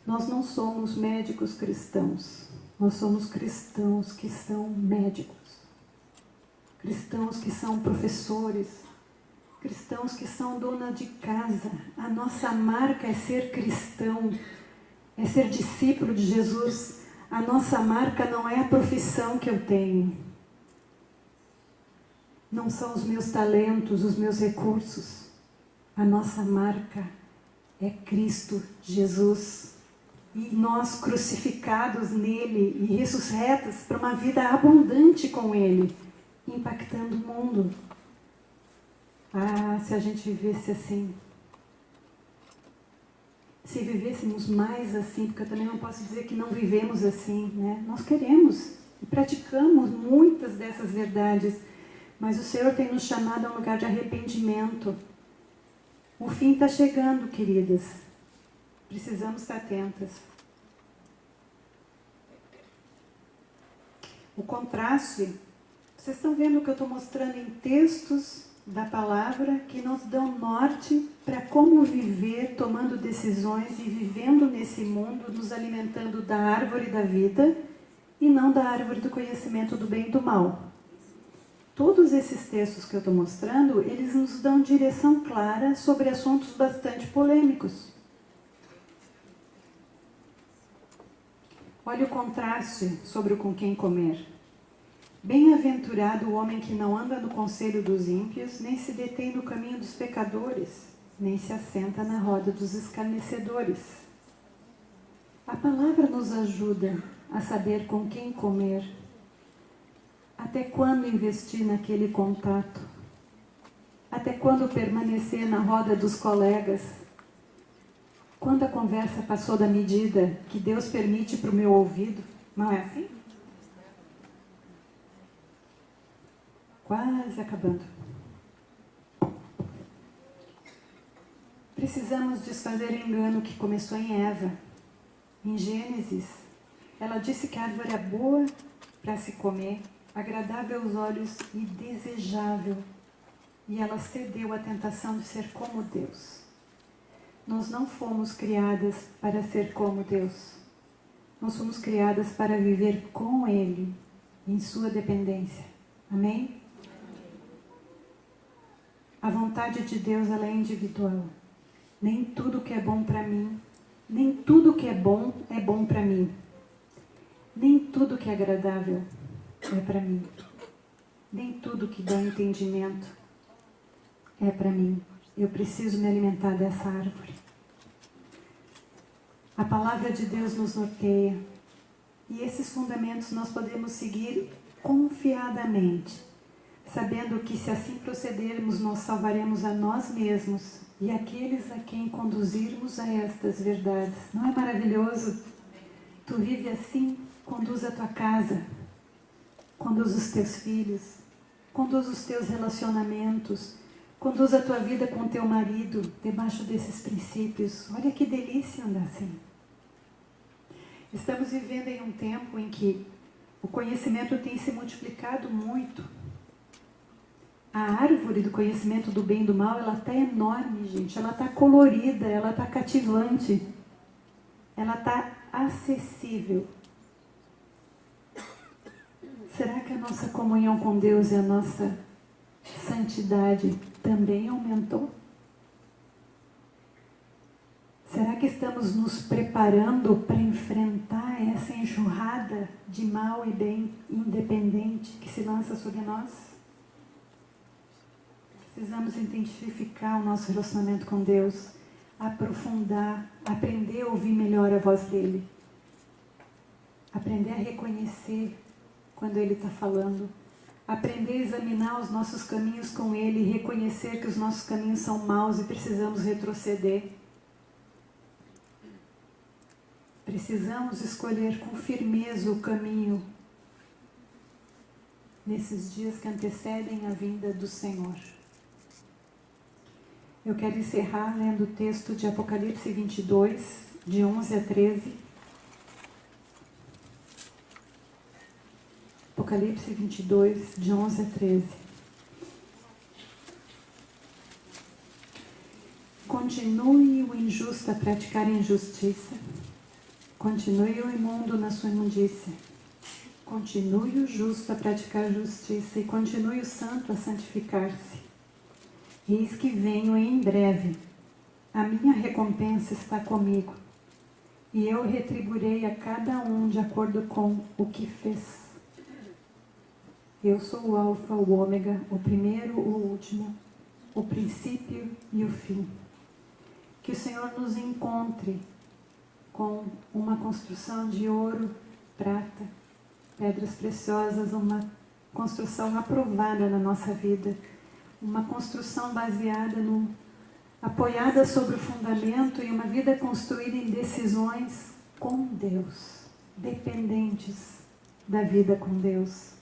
Nós não somos médicos cristãos, nós somos cristãos que são médicos. Cristãos que são professores, cristãos que são dona de casa. A nossa marca é ser cristão, é ser discípulo de Jesus. A nossa marca não é a profissão que eu tenho. Não são os meus talentos, os meus recursos. A nossa marca é Cristo Jesus. E nós crucificados nele e ressuscitos para uma vida abundante com ele. Impactando o mundo. Ah, se a gente vivesse assim. Se vivêssemos mais assim, porque eu também não posso dizer que não vivemos assim, né? Nós queremos e praticamos muitas dessas verdades, mas o Senhor tem nos chamado a um lugar de arrependimento. O fim está chegando, queridas. Precisamos estar atentas. O contraste. Vocês estão vendo o que eu estou mostrando em textos da palavra que nos dão norte para como viver, tomando decisões e vivendo nesse mundo, nos alimentando da árvore da vida e não da árvore do conhecimento do bem e do mal. Todos esses textos que eu estou mostrando, eles nos dão direção clara sobre assuntos bastante polêmicos. Olha o contraste sobre o com quem comer. Bem-aventurado o homem que não anda no conselho dos ímpios, nem se detém no caminho dos pecadores, nem se assenta na roda dos escarnecedores. A palavra nos ajuda a saber com quem comer, até quando investir naquele contato, até quando permanecer na roda dos colegas, quando a conversa passou da medida que Deus permite para o meu ouvido. Não é assim? Quase acabando. Precisamos desfazer o engano que começou em Eva. Em Gênesis, ela disse que a árvore é boa para se comer, agradável aos olhos e desejável. E ela cedeu à tentação de ser como Deus. Nós não fomos criadas para ser como Deus. Nós fomos criadas para viver com Ele, em sua dependência. Amém? A vontade de Deus, ela é individual. Nem tudo que é bom para mim, nem tudo que é bom para mim. Nem tudo que é agradável é para mim. Nem tudo que dá entendimento é para mim. Eu preciso me alimentar dessa árvore. A palavra de Deus nos norteia. E esses fundamentos nós podemos seguir confiadamente, sabendo que se assim procedermos, nós salvaremos a nós mesmos e aqueles a quem conduzirmos a estas verdades. Não é maravilhoso? Tu vive assim, conduz a tua casa, conduz os teus filhos, conduz os teus relacionamentos, conduz a tua vida com o teu marido, debaixo desses princípios. Olha que delícia andar assim. Estamos vivendo em um tempo em que o conhecimento tem se multiplicado muito. A árvore do conhecimento do bem e do mal, ela está enorme, gente. Ela está colorida, ela está cativante. ela está acessível. Será que a nossa comunhão com Deus e a nossa santidade também aumentou? Será que estamos nos preparando para enfrentar essa enxurrada de mal e bem independente que se lança sobre nós? Precisamos intensificar o nosso relacionamento com Deus, aprofundar, aprender a ouvir melhor a voz dEle, aprender a reconhecer quando Ele está falando, aprender a examinar os nossos caminhos com Ele e reconhecer que os nossos caminhos são maus e precisamos retroceder. Precisamos escolher com firmeza o caminho nesses dias que antecedem a vinda do Senhor. Eu quero encerrar lendo o texto de Apocalipse 22, de 11 a 13. Apocalipse 22, de 11 a 13. Continue o injusto a praticar injustiça. Continue o imundo na sua imundícia. Continue o justo a praticar justiça. E continue o santo a santificar-se. Eis que venho em breve. A minha recompensa está comigo. E eu retribuirei a cada um de acordo com o que fez. Eu sou o Alfa, o Ômega, o primeiro, o último, o princípio e o fim. Que o Senhor nos encontre com uma construção de ouro, prata, pedras preciosas, uma construção aprovada na nossa vida, uma construção apoiada sobre o fundamento e uma vida construída em decisões com Deus, dependentes da vida com Deus.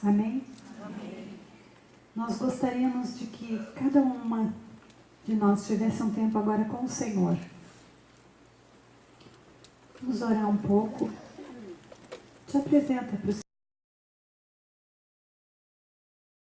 Amém? Amém. Nós gostaríamos de que cada uma de nós tivesse um tempo agora com o Senhor. Vamos orar um pouco. Te apresenta para o Senhor.